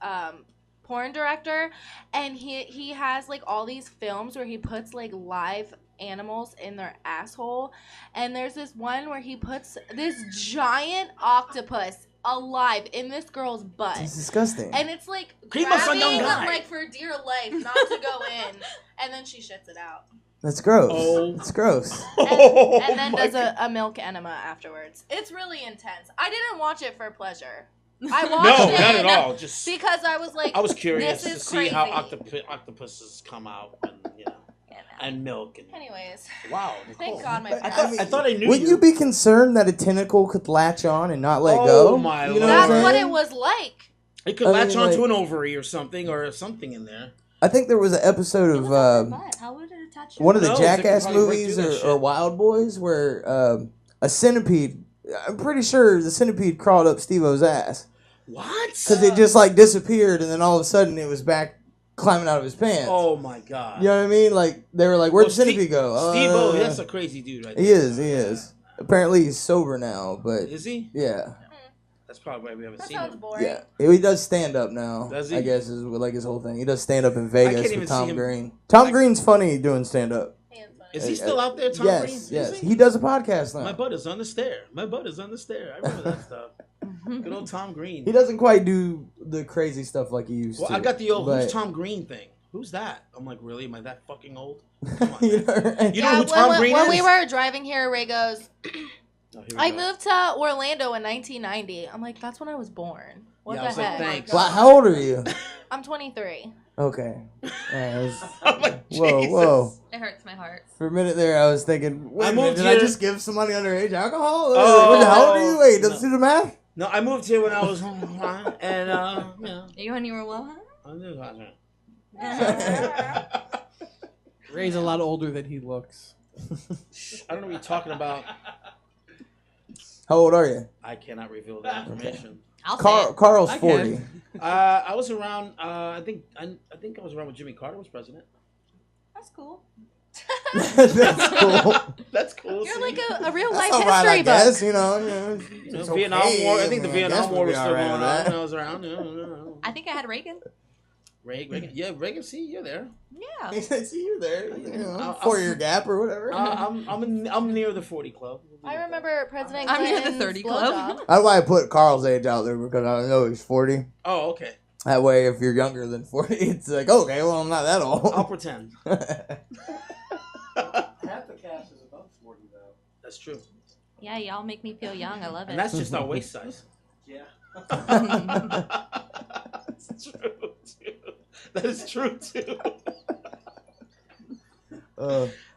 porn director, and he has like all these films where he puts like live animals in their asshole, and there's this one where he puts this giant octopus alive in this girl's butt. It's disgusting. And it's like Keep us a young grabbing guy. like for dear life not to go in, and then she shits it out. That's gross. Oh. It's gross. And then does a milk enema afterwards. It's really intense. I didn't watch it for pleasure. I watched No, it not at all. Just because I was like, I was curious this to is see how crazy. octopuses come out, and and milk. And Anyways, wow, Nicole. thank God my I parents. thought I knew Wouldn't you be concerned that a tentacle could latch on and not let Oh, go? my You know That's I'm what saying? it was like. It could I latch mean, onto like- an ovary or something in there. I think there was an episode It of was on her butt. How would it attach? one of the Who knows? It could Jackass probably break movies through that or shit. Wild Boys where a centipede. I'm pretty sure the centipede crawled up Steve-O's ass What? because it just like disappeared and then all of a sudden it was back climbing out of his pants. Oh my god. You know what I mean? Like they were like, "Where'd the Steve- centipede go?" Steve-O, that's a crazy dude, right He there. is. He is. Apparently he's sober now, but Is he? yeah, That's probably why we haven't That seen sounds him. boring. yeah. He does stand up now. Does he? I guess is like his whole thing. He does stand up in I Vegas can't even with see Tom him. Green. Tom Green's funny doing stand up. Hands funny. Is he still out there, Tom yes, Green? yes. Is He does a podcast now. My butt is on the stair. My butt is on the stair. I remember that stuff. Good old Tom Green. He doesn't quite do the crazy stuff like he used Well, to. I got the old but- "Who's Tom Green" thing. Who's that? I'm like, really? Am I that fucking old? Come on, You man. know, right? You know who Tom Green when is? we were driving here, Ray goes, Oh, here we I go. moved to Orlando in 1990. I'm like, that's when I was born. What Yeah, I the was like, heck? thanks. Well, how old are you? I'm 23. Okay. Yeah, it was- I'm like, whoa, Jesus. whoa. It hurts my heart. For a minute there, I was thinking, wait I a minute, moved did I here- just give somebody underage alcohol? Oh, How old are you? Wait, let's no. do the math. No, I moved here when I was and you know, You when you were well, I knew how to- Ray's a lot older than he looks. I don't know what you're talking about. How old are you? I cannot reveal that information. I'll say it. Carl's I 40. can. I was around. I think I was around when Jimmy Carter was president. That's cool. That's cool. That's cool. You're see? like a real That's life all right, I history guess. book. You know, You know, it's Vietnam okay. War. I think the I guess Vietnam we'll War be was still all right going with on that. when I was around. No. I think I had Reagan. Reagan. Yeah, Reagan. See, you're there. Yeah. See you there. You know, I'll- 4-year gap or whatever. I'm near the 40 club. I remember President I'm near the Clinton's 30 club. blowjob. That's why I put Carl's age out there because I know he's 40. Oh, okay. That way, if you're younger than 40, it's like, okay, well, I'm not that I'll old. pretend. Half the cast is above 40, though. That's true. Yeah, y'all make me feel young. I love And it. that's just our waist size. Yeah. That's true, too. That is true, too.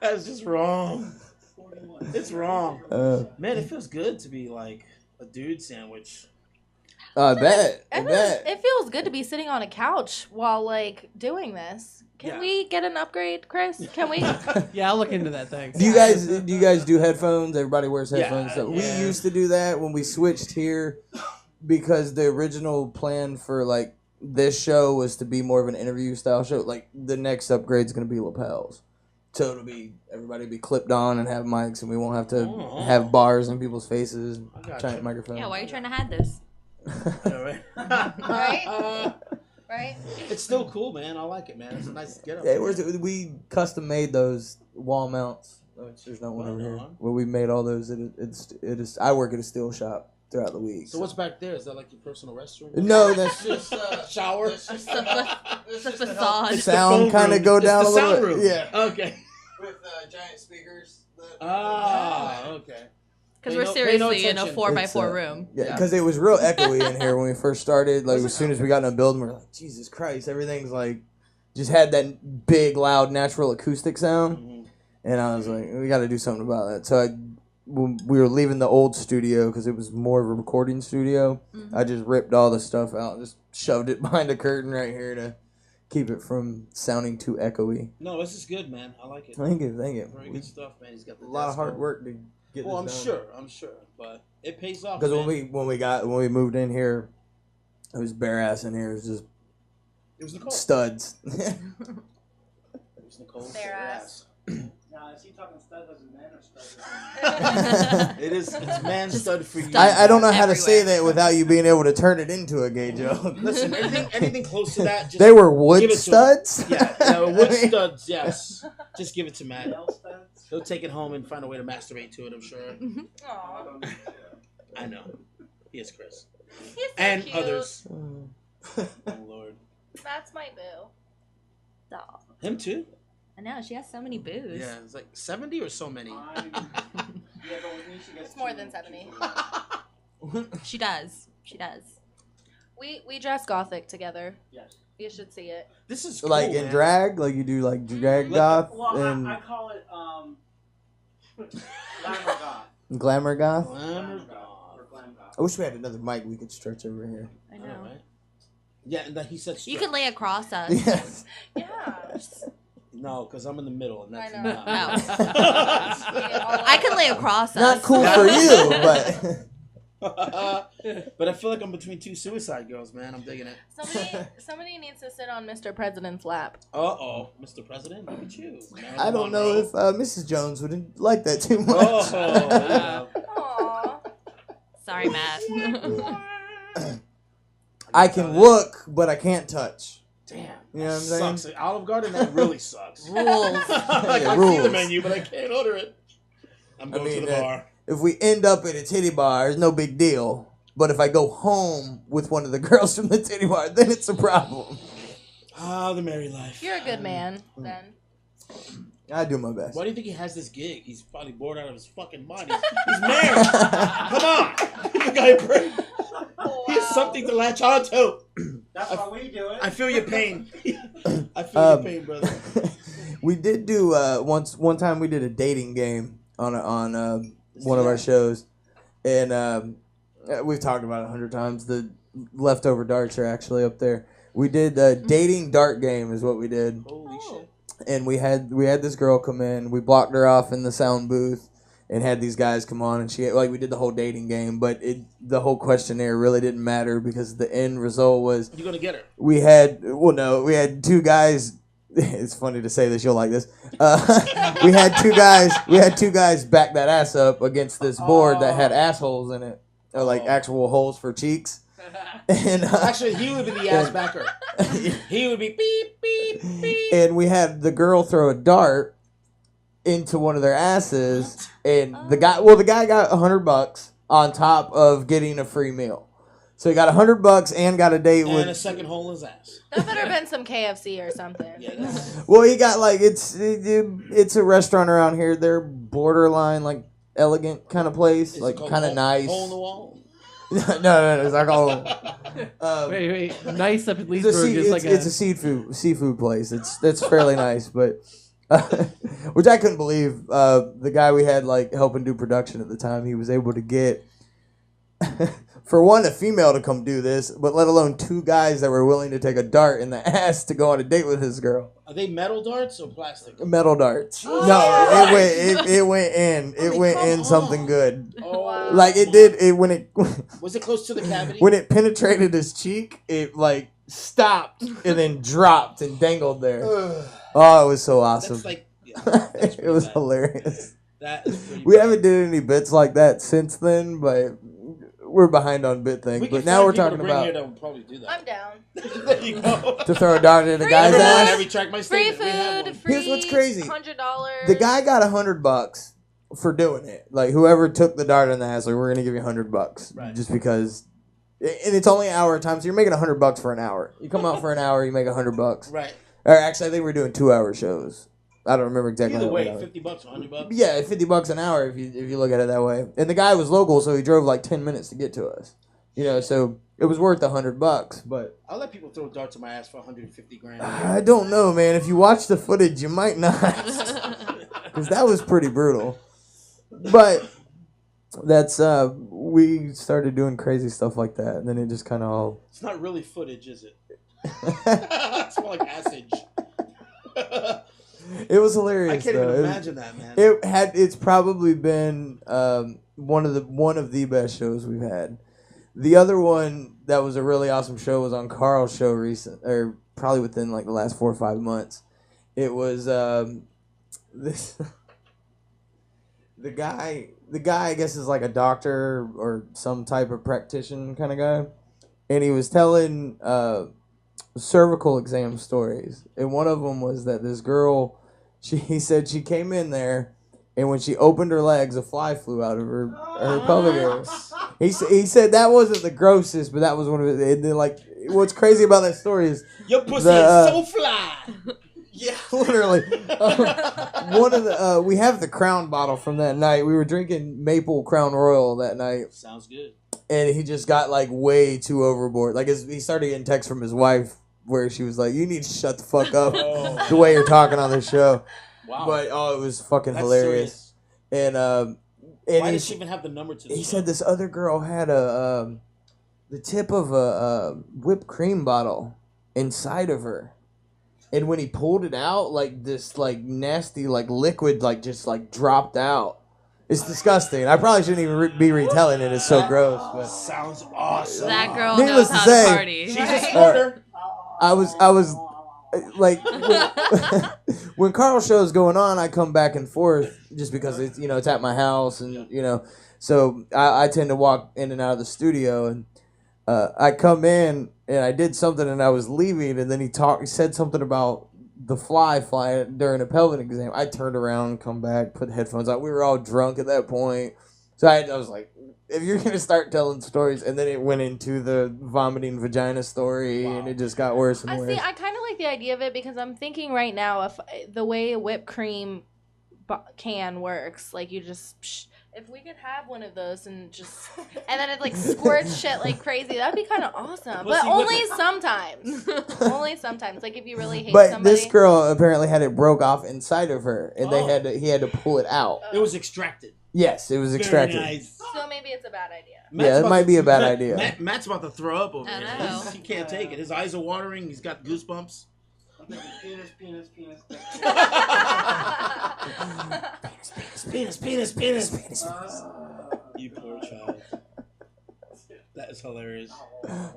That's just wrong. 41. It's wrong. uh, Man, it feels good to be like a dude sandwich. I bet. I bet. It feels good to be sitting on a couch while like doing this. Can Yeah. we get an upgrade, Chris? Can we? Yeah, I'll look into that. Thanks. Do you guys do headphones? Everybody wears Yeah, headphones. So yeah. We used to do that when we switched here because the original plan for like this show was to be more of an interview style show. Like the next upgrade's gonna be lapels. So it'll be everybody be clipped on and have mics, and we won't have to Oh. have bars in people's faces, I got giant you. microphones. Yeah, why are you trying to hide this? Yeah, right? Right? Right? It's still cool, man. I like it, man. It's a nice get up. Yeah, we custom made those wall mounts. Which there's not one over here. Where we made all those. It is. I work at a steel shop throughout the week. So what's back there? Is that like your personal restroom? No, that's just shower. It's a facade. sound kind of go down a the little sound bit. room. Yeah, Okay. with giant speakers. Okay. Because Pay we're no seriously in a attention. 4x4 room. Yeah, because it was real echoey in here when we first started. Like as soon as we got in the building, we are like, Jesus Christ, everything's like just had that big, loud, natural acoustic sound. Mhm. And I was like, we got to do something about that. So when we were leaving the old studio because it was more of a recording studio. Mhm. I just ripped all the stuff out and just shoved it behind a curtain right here to keep it from sounding too echoey. No, this is good, man. I like it. Thank you, thank you. Very We- good stuff, man. He's got the A lot of desk hard on. work to get Well, I'm this done. sure, but it pays off. Because man. when we moved in here, it was bare ass in here. It was just it was Nicole. studs. It was Nicole's Bare ass. Now, is he talking stud as a man or stud It's man stud for you. I don't know how to say Everywhere. that without you being able to turn it into a gay joke. Listen, anything close to that, just They were wood give it to him. studs? Yeah, wood studs, yes. Just give it to Matt. Male studs? He'll take it home and find a way to masturbate to it, I'm sure. Aw. I know. He is Chris. He's so And cute. others. Oh, Lord. That's my boo. Aw. Him too? I know, she has so many boos. Yeah, it's like 70 or so many. Yeah, but with me, she gets It's more two. than 70. She does. She does. We dress gothic together. Yes. You should see it. This is cool, Like in man. drag? Like you do like drag goth Well, and I call it glamour goth. glamour goth? Glamour Or goth. glam goth. I wish we had another mic we could stretch over here. I All know. right. Yeah, and then he said You stretch. can lay across us. Yes. Yeah. No, because I'm in the middle, and that's I know. not. I can lay across us. Not cool for you, but But I feel like I'm between two suicide girls, man. I'm digging it. Somebody needs to sit on Mr. President's lap. Uh-oh, Mr. President, look at you. I don't know if Mrs. Jones would like that too much. Oh, Aww. Sorry, Matt. I can look, but I can't touch. damn. You know what I'm saying? Sucks. Olive Garden, that really sucks. Rules. Like, I see the rules. menu, but I can't order it. I'm going to the bar. If we end up at a titty bar, it's no big deal. But if I go home with one of the girls from the titty bar, then it's a problem. Ah, the married life. You're a good man, then. I do my best. Why do you think he has this gig? He's probably bored out of his fucking mind. He's married. Come on. The guy break. He has something to latch on to. That's why we do it. I feel your pain. I feel your pain, brother. We did do one time we did a dating game on one of our shows, and we've talked about it 100 times. The leftover darts are actually up there. We did a dating dart game is what we did. Holy shit. And we had this girl come in. We blocked her off in the sound booth and had these guys come on, and we did the whole dating game, but the whole questionnaire really didn't matter because the end result was You gonna get her? we had two guys. It's funny to say this, you'll like this. We had two guys back that ass up against this board that had assholes in it, or like actual holes for cheeks. And Actually, he would be the ass backer. He would be beep, beep, beep. and we had the girl throw a dart into one of their asses, and the guy got $100 on top of getting a free meal. So he got $100 and got a date And with. a second hole in his ass. That better have been some KFC or something. Yeah, that's... Well, he got it's a restaurant around here. They're borderline like elegant kind of place, Is it like called kind of nice. Hole in the wall? no, it's like all. Wait. Nice up in It's a, Leesburg is like it's a seafood place. That's fairly nice, but which I couldn't believe. The guy we had like helping do production at the time, he was able to get for one a female to come do this, but let alone two guys that were willing to take a dart in the ass to go on a date with his girl. Are they metal darts or plastic? Metal darts. Oh, No, nice. it went in. It mean, went come in something on. good. Oh, Like it did. When it Was it close to the cavity? when it penetrated his cheek, it like stopped and then dropped and dangled there. Oh, it was so awesome. That's like... Yeah, that's It was bad. hilarious. That is pretty We bad. haven't did any bits like that since then, but we're behind on bit things. We But can now find we're people talking to bring about here that would probably do that. I'm down. There you go. to throw a dart in a Free guy's food. ass. I retract my Free statement. We have food, one. free. Here's what's crazy. $100. The guy got $100 for doing it. Like whoever took the dart in the ass, like we're gonna give you $100 Right. just because. And it's only an hour at a time, so you're making $100 for an hour. You come out for an hour, you make $100. Right. Or actually, I think we're doing 2-hour shows. I don't remember exactly. Either how way, many hours. $50 or $100. Yeah, $50 an hour if you look at it that way. And the guy was local, so he drove like 10 minutes to get to us. You know, so it was worth $100. But I'll let people throw darts in my ass for 150 grand. I don't know, man. If you watch the footage, you might not, because that was pretty brutal. But that's we started doing crazy stuff like that, and then it just kind of all. It's not really footage, is it? It's more like acid. It was hilarious. I can't though. even imagine that, man. It's probably been one of the best shows we've had. The other one that was a really awesome show was on Carl's show probably within like the last 4 or 5 months. It was this the guy I guess is like a doctor or some type of practitioner kind of guy, and he was telling cervical exam stories, and one of them was that this girl, he said she came in there, and when she opened her legs, a fly flew out of her pelvic area. He said that wasn't the grossest, but that was one of it. And then, like, what's crazy about that story is your pussy is so fly. Yeah, literally. One of the we have the Crown bottle from that night. We were drinking Maple Crown Royal that night. Sounds good. And he just got like way too overboard. Like he started getting texts from his wife where she was like, "You need to shut the fuck up the way you're talking on the show." Wow. But it was fucking That's hilarious. serious. And why does she even have the number to the he show? said this other girl had the tip of a whipped cream bottle inside of her. And when he pulled it out, like this, like nasty, like liquid, like just like dropped out. It's disgusting. I probably shouldn't even be retelling it. It's so gross. But sounds awesome. That girl needless knows to how say, to party. She's a smarter. I was like when Carl show's going on, I come back and forth just because it's it's at my house and so I tend to walk in and out of the studio and I come in and I did something and I was leaving and then he said something about the fly during a pelvic exam. I turned around, come back, put headphones on. We were all drunk at that point, so I was like, if you're gonna start telling stories, and then it went into the vomiting vagina story, and it just got worse and worse. See, I kind of like the idea of it because I'm thinking right now if the way a whipped cream can works, like you just if we could have one of those and then it like squirts shit like crazy, that'd be kind of awesome. But only sometimes. Only sometimes. Like if you really hate somebody. But this girl apparently had it broke off inside of her, and he had to pull it out. It was extracted. Yes, it was extracted. Very nice. So maybe it's a bad idea. Yeah, it might be a bad idea. Matt's about to throw up over I here. know. He can't take it. His eyes are watering. He's got goosebumps. Penis. Penis. You poor child. That is hilarious.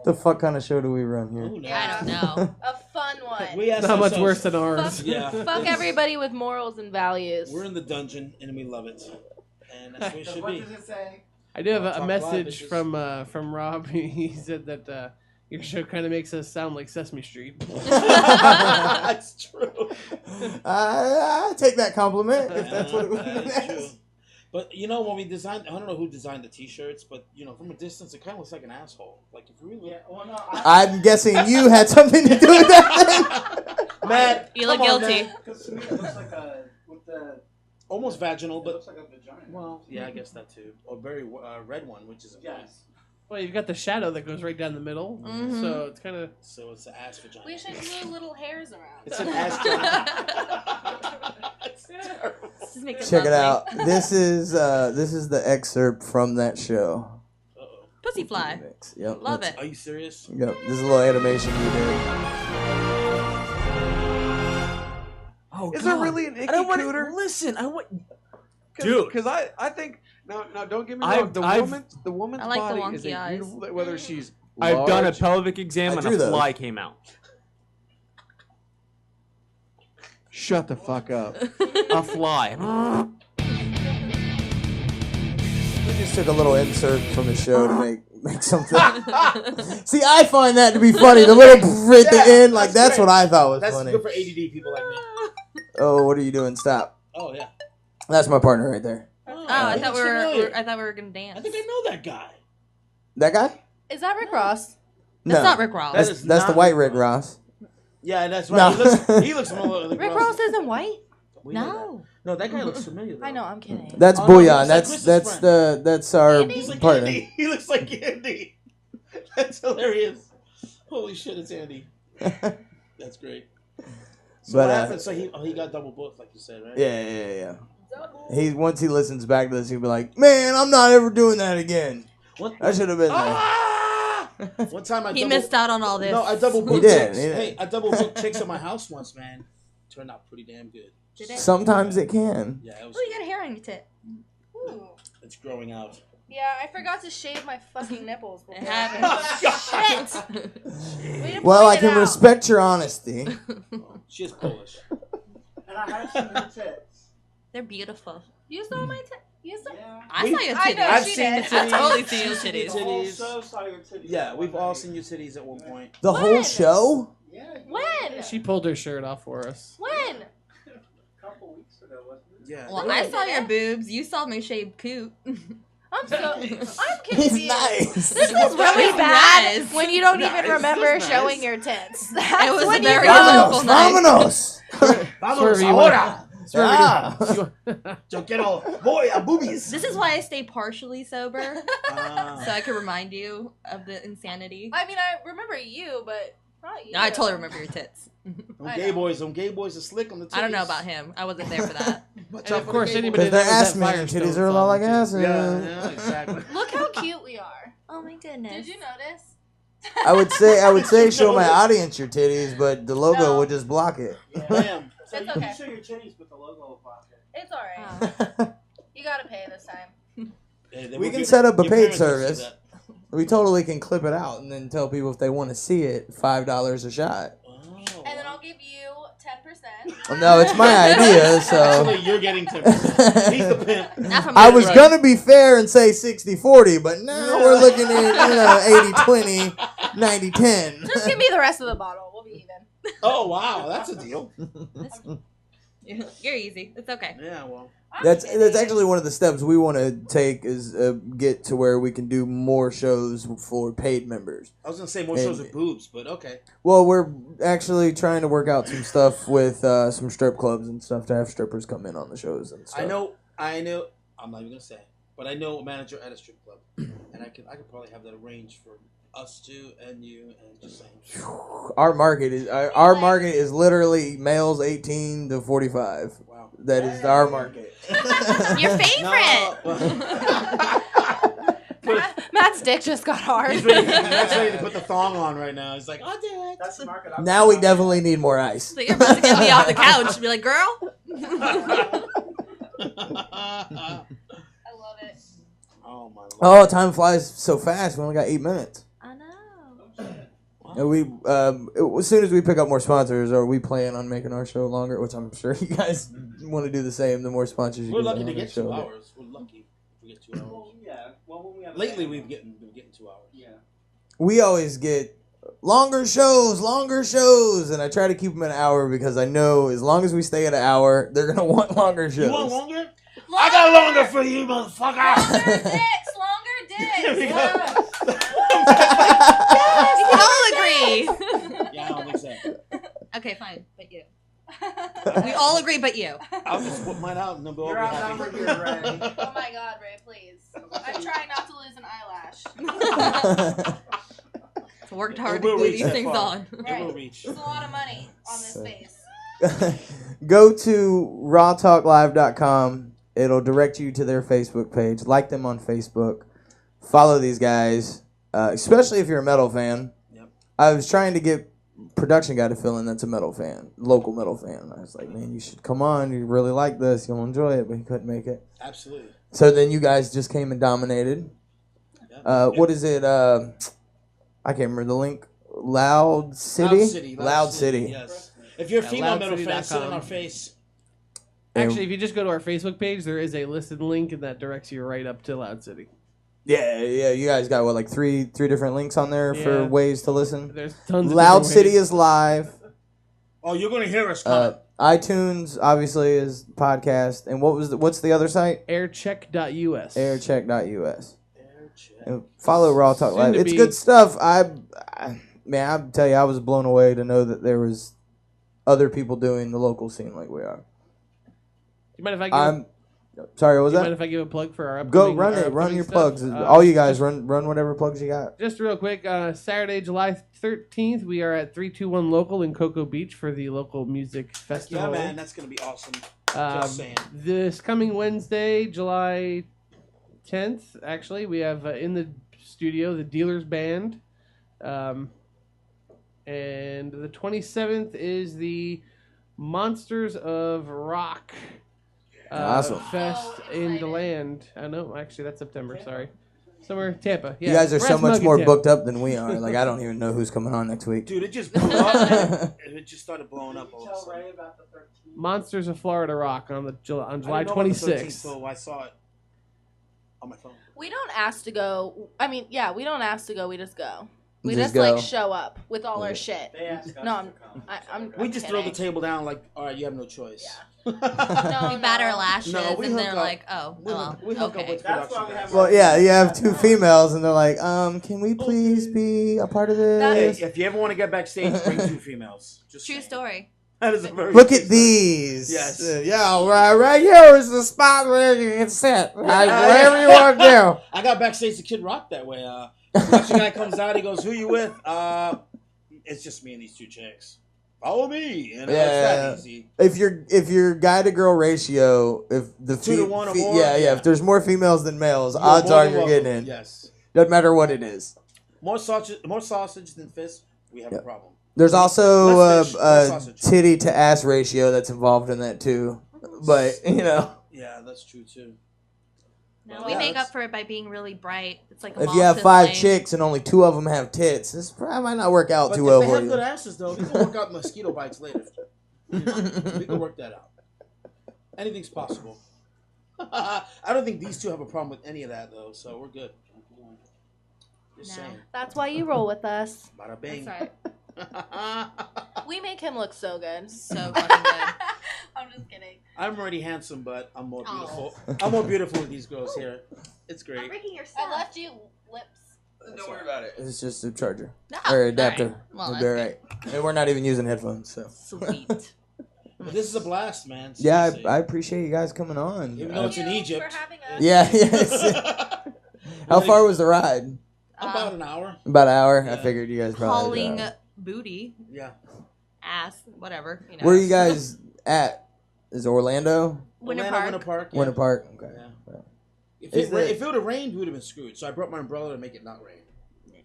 The fuck kind of show do we run here? Ooh, I don't know. A fun one. We asked Not much ourselves- worse than ours. Yeah. Fuck everybody with morals and values. We're in the dungeon and we love it. And that's what it should What be. does it say? I do have a RawTalkLive, message bitches. from Rob. He said that your show kind of makes us sound like Sesame Street. That's true. I take that compliment if that's what it That is true. was. But when we designed, I don't know who designed the T-shirts, but from a distance, it kind of looks like an asshole. Like if you really, I'm guessing you had something to do with that thing. Matt, You look come on, guilty. Matt. Because to me it looks like Almost vaginal, it but looks like a vagina. well, yeah, I guess that too. Or very red one, which is a Yes. Well, you've got the shadow that goes right down the middle, Mhm. so it's kind of. So it's an ass vagina. We should glue little hairs around. It's an ass vagina. That's terrible. Just make it Check it lovely. out. This is the excerpt from that show. Uh-oh. Pussy fly. Yep. Love that's- it. Are you serious? Yep. This is a little animation we did. Oh, Is there really an icky cooter? Listen, I want. Dude, because I think no, don't get me wrong. The woman's I like the body is wonky a eyes. beautiful. Whether she's I've done a large- pelvic exam I and drew a those. fly came out. Shut the fuck up. A fly. We just took a little insert from the show to make something. See, I find that to be funny. The little at the end, like that's great. what I thought was That's funny. good for ADD people like me. Oh, what are you doing? Stop. Oh yeah. That's my partner right there. Oh, I he thought looks we familiar. were. I thought we were gonna dance. I think I know that guy. That guy? Is that Rick Ross? That's not Rick Ross. That That's is that's the not white Rick Rick Ross. Yeah, that's No. right. He looks more like Rick Ross isn't white? We know that. No. No, that guy looks familiar. Though. I know, I'm kidding. That's Oh, no, he Bouillon. looks like That's Chris's that's our Andy? He's like partner. Andy. He looks like Andy. That's hilarious. Holy shit, it's Andy. That's great. So But, what happened? So he got double booked, like you said, right? Yeah. He once he listens back to this, he'll be like, "Man, I'm not ever doing that again. I should have been there." Ah! One time I He missed out on all this. No, I double booked He did, chicks. he did. Hey, I double booked chicks at my house once, man. Turned out pretty damn good. Did it? Sometimes it can. Yeah, it was. Oh, you got a hair on your tit. Ooh. It's growing out. Yeah, I forgot to shave my fucking nipples. It before. happens. Shit. Way to Well, point I it can out. respect your honesty. She's Polish. And I have some new tits. They're beautiful. You saw my you saw. I saw your I titties. know I've she seen did. the titties. I've totally seen your Seen the titties. titties. Yeah, we've all seen your titties at one point. The whole When? show? When? She pulled her shirt off for us. When? A couple weeks ago, wasn't it? Yeah. Well, I saw your boobs. You saw my shaved coot. I'm confused. Nice. This is really bad Nice. when you don't Nice. even remember Nice. showing your tits. That's It was when a very you know. eventful night. Vámonos. Swervey, you ahora. Swervey, Yo quiero boy a boobies. This is why I stay partially sober, Ah. so I can remind you of the insanity. I mean, I remember you, but not you. No, I totally remember your tits. Them gay boys are slick on the titties. I don't know about him. I wasn't there for that. And of course, anybody Because their that knows ass that man and Firestone titties are a lot like song, asses. Yeah, exactly. Look how cute we are. Oh my goodness. Did you notice? I would say show my audience your titties, but the logo No. would just block it. Damn. So It's you okay. can show your titties, but the logo will block it. It's alright. You gotta pay this time. We can set up a Your paid parents will see service. that. We totally can clip it out and then tell people if they want to see it, $5 a shot. Oh, And then I'll give you 10%. Well, no, it's my idea, so. Actually, you're getting 10%. He's the pimp. Not from I me. was gonna be fair and say 60-40, but now we're looking at 80-20, 90-10. Just give me the rest of the bottle. We'll be even. Oh wow, that's a deal. You're easy. It's okay. Yeah, well. That's actually one of the steps we want to take is get to where we can do more shows for paid members. I was gonna say more shows with boobs, but okay. Well, we're actually trying to work out some stuff with some strip clubs and stuff to have strippers come in on the shows and stuff. I know. I'm not even gonna say, but I know a manager at a strip club, and I could probably have that arranged for us two and you, and just saying. Our market is literally males 18 to 45. Wow. That is our market. Your favorite. Matt's dick just got hard. He's ready to put the thong on right now. He's like, I'll do it. That's the market. Now we definitely need more ice. So you're about to get me off the couch and be like, girl. I love it. Oh my lord. Oh, time flies so fast. We only got 8 minutes. I know. And we, as soon as we pick up more sponsors, or we plan on making our show longer, which I'm sure you guys want to do the same. The more sponsors you We're get lucky on to the get show, 2 hours. We're lucky if we get 2 hours. Yeah. Well, when we have Lately, we've been getting 2 hours. Yeah. we always get longer shows, and I try to keep them an hour because I know as long as we stay at an hour, they're gonna want longer shows. You want longer? I got longer for you, motherfucker. Longer dicks. Here we go. We can all agree. Yeah, I don't think so. Okay, fine. But you. We all agree but you. I'll just whip mine out and then we'll all You're be outnumbered happy. here, Ray. Oh my god, Ray, please. I'm trying not to lose an eyelash. It's worked hard It to will glue reach these that things far. on. It will Right. reach. It's a lot of money on this face. Go to RawTalkLive.com. It'll direct you to their Facebook page. Like them on Facebook. Follow these guys, especially if you're a metal fan. Yep. I was trying to get production guy to fill in that's a metal fan, local metal fan. I was like, man, you should come on. You really like this. You'll enjoy it, but he couldn't make it. Absolutely. So then you guys just came and dominated. Yeah. What is it? I can't remember the link. Loud City? Loud City. Yes. If you're a female metal fan, loudcity.com. sit on our face. Actually, if you just go to our Facebook page, there is a listed link, and that directs you right up to Loud City. Yeah. You guys got what, like three different links on there for Yeah. ways to listen. There's tons of Loud different City ways. is live. Oh, you're gonna hear us coming. iTunes obviously is podcast, and what's the other site? aircheck.us. Aircheck.us. And follow Raw Talk Soon Live. to It's be. good stuff. I tell you, I was blown away to know that there was other people doing the local scene like we are. You mind if I give? Sorry, what was You mind that? if I give a plug for our Go upcoming? run our it. Run upcoming your stuff? plugs. All you guys just- run whatever plugs you got. Just real quick, Saturday, July 13th, we are at 321 Local in Cocoa Beach for the local music festival. Yeah, man, that's gonna be awesome. Um, Just saying. This coming Wednesday, July 10th, actually, we have in the studio the Dealers Band. And the 27th is the Monsters of Rock Awesome. Fest Oh, in excited. DeLand. I know, actually, that's September, sorry. Somewhere Tampa. Yeah. You guys are so Brass much Mug in more Tampa. booked up than we are. Like, I don't even know who's coming on next week. Dude, it just blew up. It just started blowing up all of a sudden. Monsters of Florida Rock on July I didn't know about the 13th 26th. till I saw it on my phone. We don't ask to go. I mean, yeah, we don't ask to go. We just go. We Just just like go. show up with all our shit. No, I'm We just throw the kidding. table down like, all right, you have no choice. No, We bat our lashes, No, we and hook they're up. like, "Oh, well, We hook up okay." with production guys. Well, yeah, you have two females, and they're like, can we please be a part of Hey, this? if you ever want to get backstage, bring two females. Just True saying. story. That is a very Look true at story. these. Yes. Yeah, right here is the spot where you can sit. Whatever you want to do. I got backstage to Kid Rock that way. Production guy comes out, he goes, "Who you with?" It's just me and these two chicks. Follow me. And it's that easy. If your guy to girl ratio, if the 2 to 1 or more, yeah, yeah. if there's more females than males, You're odds more are than you're welcome. getting in. Yes. Doesn't matter what it is. More sausage than fish, we have a problem. There's also Less fish, more a sausage. titty to ass ratio that's involved in that too. But Yeah, that's true too. No, we make up for it by being really bright. It's like a if you have Boston 5 flame. chicks and only 2 of them have tits, this probably might not work out But too if well they for have you. good asses though, we can work out mosquito bites later. We can work that out. Anything's possible. I don't think these two have a problem with any of that though, so we're good. Just saying. That's why you roll with us. Bada bing. That's right. We make him look so good. So fucking good. I'm just kidding. I'm already handsome, but I'm more beautiful. I'm more beautiful with these girls here. It's great. breaking your stuff. I left you lips. Don't worry about it. It's just a charger No. or adapter. Alright. Well, It'll be all that's right. And we're not even using headphones, so. Sweet. But this is a blast, man. Yeah, Seriously. I appreciate you guys coming on. Even though it's in Egypt. Yeah, How far was the ride? About an hour. About an hour. I figured you guys probably. Calling booty, Yeah. ass, whatever. You know. Where are you guys at? Is it Orlando? Winter Orlando, Park. Yeah. Winter Park. Okay. Yeah. If Is it would have rained, we would have been screwed. So I brought my umbrella to make it not rain.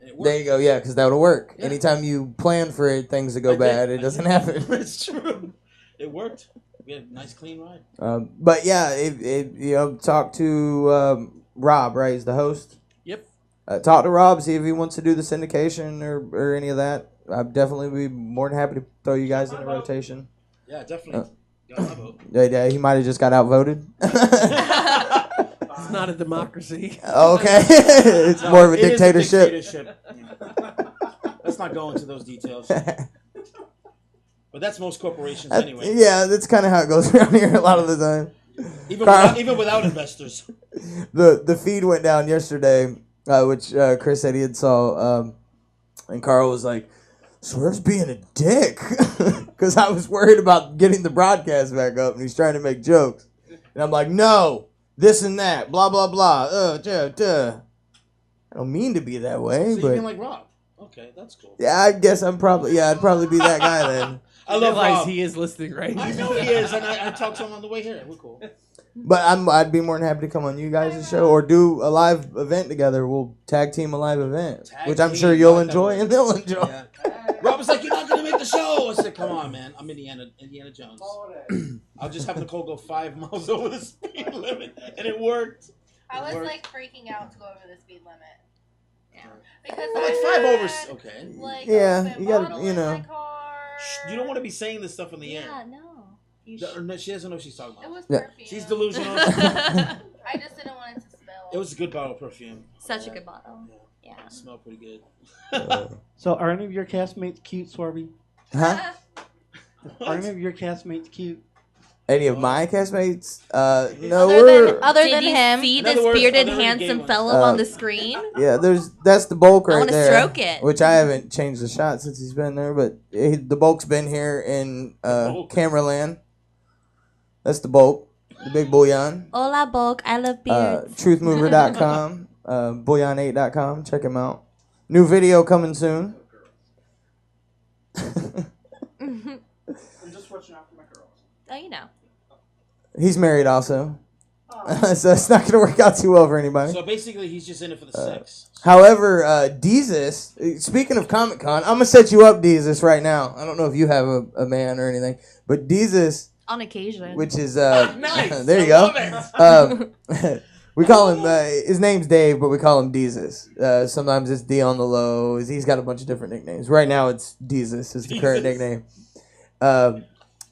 And it worked. There you go. Yeah, because that would work. Yeah. Anytime you plan for it, things to go I did. bad, it doesn't happen. It's true. It worked. We had a nice clean ride. But yeah, talk to Rob, right? He's the host. Yep. Talk to Rob, see if he wants to do the syndication or any of that. I'd definitely be more than happy to throw you guys in the rotation. Yeah, definitely. Got my vote. Yeah, he might have just got outvoted. It's not a democracy. Okay. It's more of a It is dictatorship. dictatorship. Let's not go into those details. But that's most corporations anyway. Yeah, that's kind of how it goes around here a lot of the time. Even without investors. The feed went down yesterday, which Chris said he had saw, and Carl was like, Swerve's being a dick. Because I was worried about getting the broadcast back up, and he's trying to make jokes. And I'm like, no, this and that, blah, blah, blah. I don't mean to be that way, So but... you mean like Rob? Okay, that's cool. Yeah, I guess I'd probably be that guy then. I love Realize Rob. he is listening right now. I know he is, and I talked to him on the way here. We're cool. But I'd be more than happy to come on you guys' show or do a live event together. We'll tag team a live event, which I'm sure you'll enjoy and they'll enjoy. Yeah. Rob was like, "You're not gonna make the show." I said, "Come on, man. I'm Indiana Jones. I'll just have Nicole go 5 miles over the speed limit," and it worked. I was It worked. like freaking out to go over the speed limit. Yeah. Because Well, like I 5 over. had, Okay. Like, Yeah, open you gotta, bottle you in know. my car. Shh, you don't want to be saying this stuff in the air. Yeah, no. You No, she doesn't know what she's talking It about. was Yeah. perfume. She's delusional. I just didn't want it to spill. It was a good bottle of perfume. Such a good bottle. Yeah. It smelled pretty good. So are any of your castmates cute, Swervey? Huh? Are any of your castmates cute? Any of my castmates? No, Other Did than you him. see In this other words, bearded, are there any gay handsome ones? fellow on the screen? yeah. That's the bulk I right wanna there. stroke it. Which I haven't changed the shot since he's been there, but the bulk's been here in bulk. camera land. That's the bulk, the big bullion. Hola, Bulk. I love beards. Truthmover.com, bullion8.com. Check him out. New video coming soon. I'm just watching out for my girls. Oh, you know. He's married also. So it's not going to work out too well for anybody. So basically, he's just in it for the sex. However, Deezus, speaking of Comic Con, I'm going to set you up, Deezus, right now. I don't know if you have a man or anything, but Deezus, On occasion. which is, Nice. there you I go. love it. We call him. His name's Dave, but we call him Deezus. Sometimes it's D on the low. He's got a bunch of different nicknames. Right now, it's Deezus is the current nickname.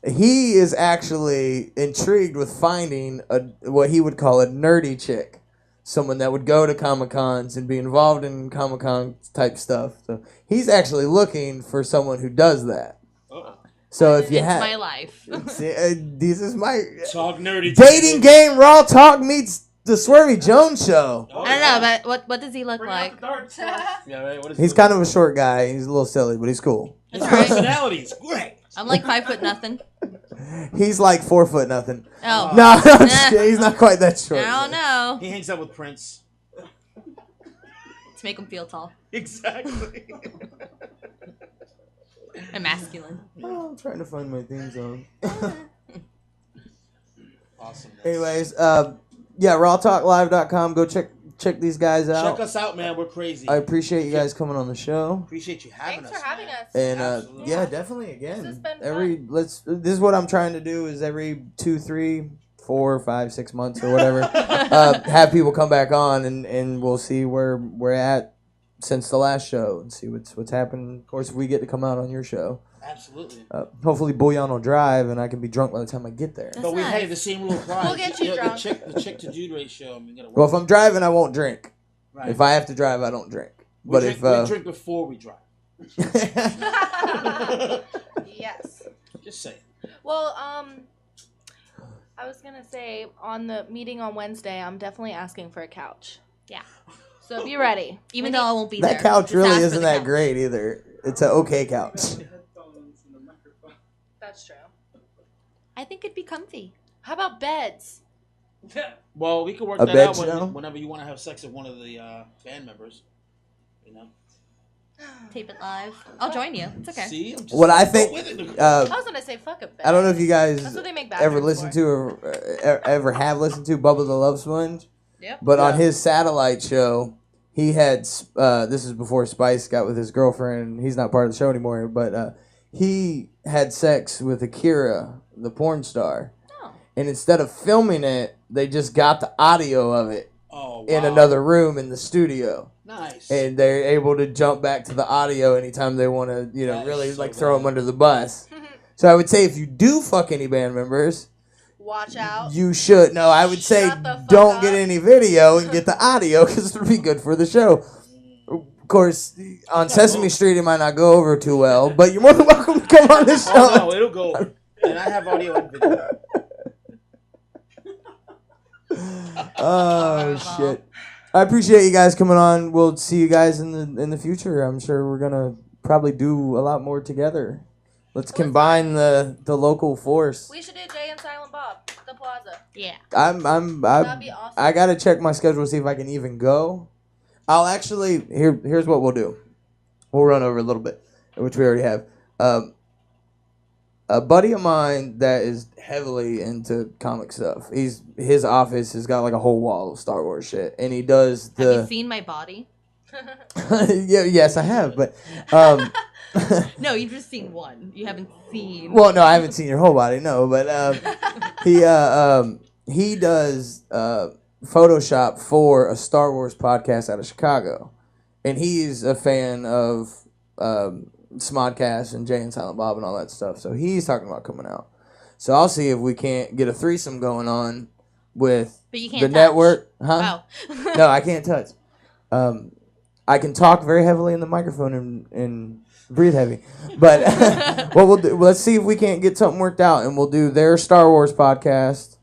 He is actually intrigued with finding what he would call a nerdy chick, someone that would go to Comic-Cons and be involved in Comic-Con type stuff. So he's actually looking for someone who does that. So if you It's have my life. this is my Talk nerdy. dating game. Raw Talk meets the Swervey Jones show. I don't know, but what does he look like? Yeah, right. What is He's kind of a short guy. He's a little silly, but he's cool. His personality is great. I'm like 5'0". He's like 4 foot nothing. Oh. No, I'm just kidding. He's not quite that short. I don't know. He hangs out with Prince. To make him feel tall Exactly. and masculine. Oh, I'm trying to find my theme song. Awesome. Anyways, yeah, RawTalkLive.com. Go check these guys out. Check us out, man. We're crazy. I appreciate you guys coming on the show. Appreciate you having Thanks us. for having us. And Absolutely. yeah, definitely again. This has been This is what I'm trying to do is every 2, 3, 4, 5, 6 months or whatever, have people come back on and we'll see where we're at since the last show and see what's happened. Of course, if we get to come out on your show. Absolutely. Hopefully Bouillon will drive and I can be drunk by the time I get there. But hey, the same rule applies. We'll get you drunk. The chick to dude ratio. I mean, gotta work. Well, if I'm driving, I won't drink. Right. If I have to drive, I don't drink. we But we drink before we drive. Yes. Just saying. Well, I was gonna say on the meeting on Wednesday, I'm definitely asking for a couch. Yeah. So be ready. Even though I won't be there. that couch Just really ask for isn't the that couch. great either. It's an okay couch. That's true. I think it'd be comfy. How about beds? Well, we can work A that bed out show? whenever you want to have sex with one of the band members. You know. Tape it live. I'll join you. It's okay. See, I'm just What I go think, with it. I was gonna say fuck a bed. I don't know if you guys That's what they make ever bathrooms listened for. to or ever have listened to Bubba the Love Sponge. Yep. But on Yeah. his satellite show, he had this is before Spice got with his girlfriend. He's not part of the show anymore, but he had sex with Akira, the porn star. Oh. And instead of filming it, they just got the audio of it Oh, wow. in another room in the studio. Nice. And they're able to jump back to the audio anytime they want to, That is really so like throw bad. them under the bus. So I would say if you do fuck any band members, Watch out. you should. No, I would say Shut the fuck don't up. get any video and get the audio because it'll be good for the show. Of course, on Sesame Street it might not go over too well, but you're more than welcome to come on this show. Oh no, it'll go. And I have audio and video. Oh shit! I appreciate you guys coming on. We'll see you guys in the future. I'm sure we're gonna probably do a lot more together. Let's combine the local force. We should do Jay and Silent Bob, the Plaza. Yeah. That'd be awesome. I gotta check my schedule to see if I can even go. I'll actually here's what we'll do. We'll run over a little bit, which we already have. A buddy of mine that is heavily into comic stuff. His office has got like a whole wall of Star Wars shit, and he does Have you the. seen my body? Yes, I have, but. No, you've just seen one. You haven't seen. Well, no, I haven't seen your whole body, no, but he does Photoshop for a Star Wars podcast out of Chicago, and he's a fan of Smodcast and Jay and Silent Bob and all that stuff. So he's talking about coming out. So I'll see if we can't get a threesome going on with But you can't the touch. network, huh? Oh. No, I can't touch. I can talk very heavily in the microphone and breathe heavy. But what we'll do, let's see if we can't get something worked out, and we'll do their Star Wars podcast.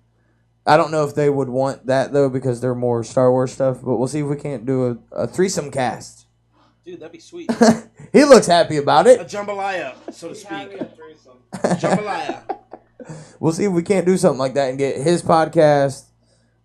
I don't know if they would want that, though, because they're more Star Wars stuff, but we'll see if we can't do a threesome cast. Dude, that'd be sweet. He looks happy about A it. jambalaya, so to speak. Jambalaya. We'll see if we can't do something like that and get his podcast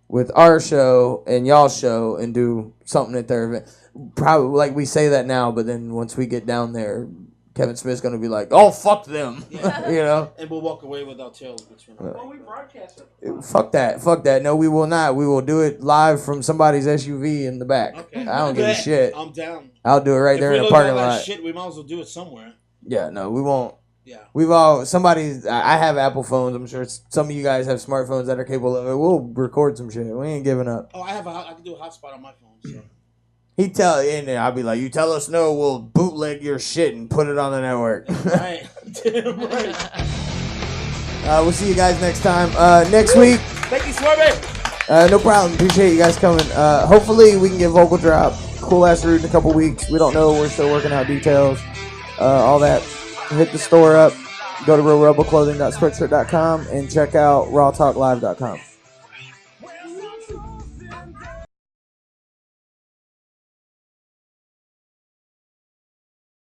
with our show and y'all's show and do something at their event. Probably, like we say that now, but then once we get down there, Kevin Smith's going to be like, oh, fuck them. Yeah. You know? And we'll walk away with our tails between us. Well, we broadcast it. Fuck that. Fuck that. No, we will not. We will do it live from somebody's SUV in the back. Okay. I don't give a shit. I'm down. I'll do it right there in the If we parking look at all lot. that shit, we might as well do it somewhere. Yeah, no, we won't. Yeah. I have Apple phones. I'm sure some of you guys have smartphones that are capable of it. We'll record some shit. We ain't giving up. Oh, I can do a hotspot on my phone. So. And I'll be like, you tell us no, we'll bootleg your shit and put it on the network. Right. Damn right. We'll see you guys next time. Next week. Thank you, Swervey. No problem. Appreciate you guys coming. Hopefully we can get Vocal Drop, Cool Ass Rude in a couple weeks. We don't know. We're still working out details. All that. Hit the store up. Go to realrebelclothing.spreadshirt.com and check out RawTalkLive.com.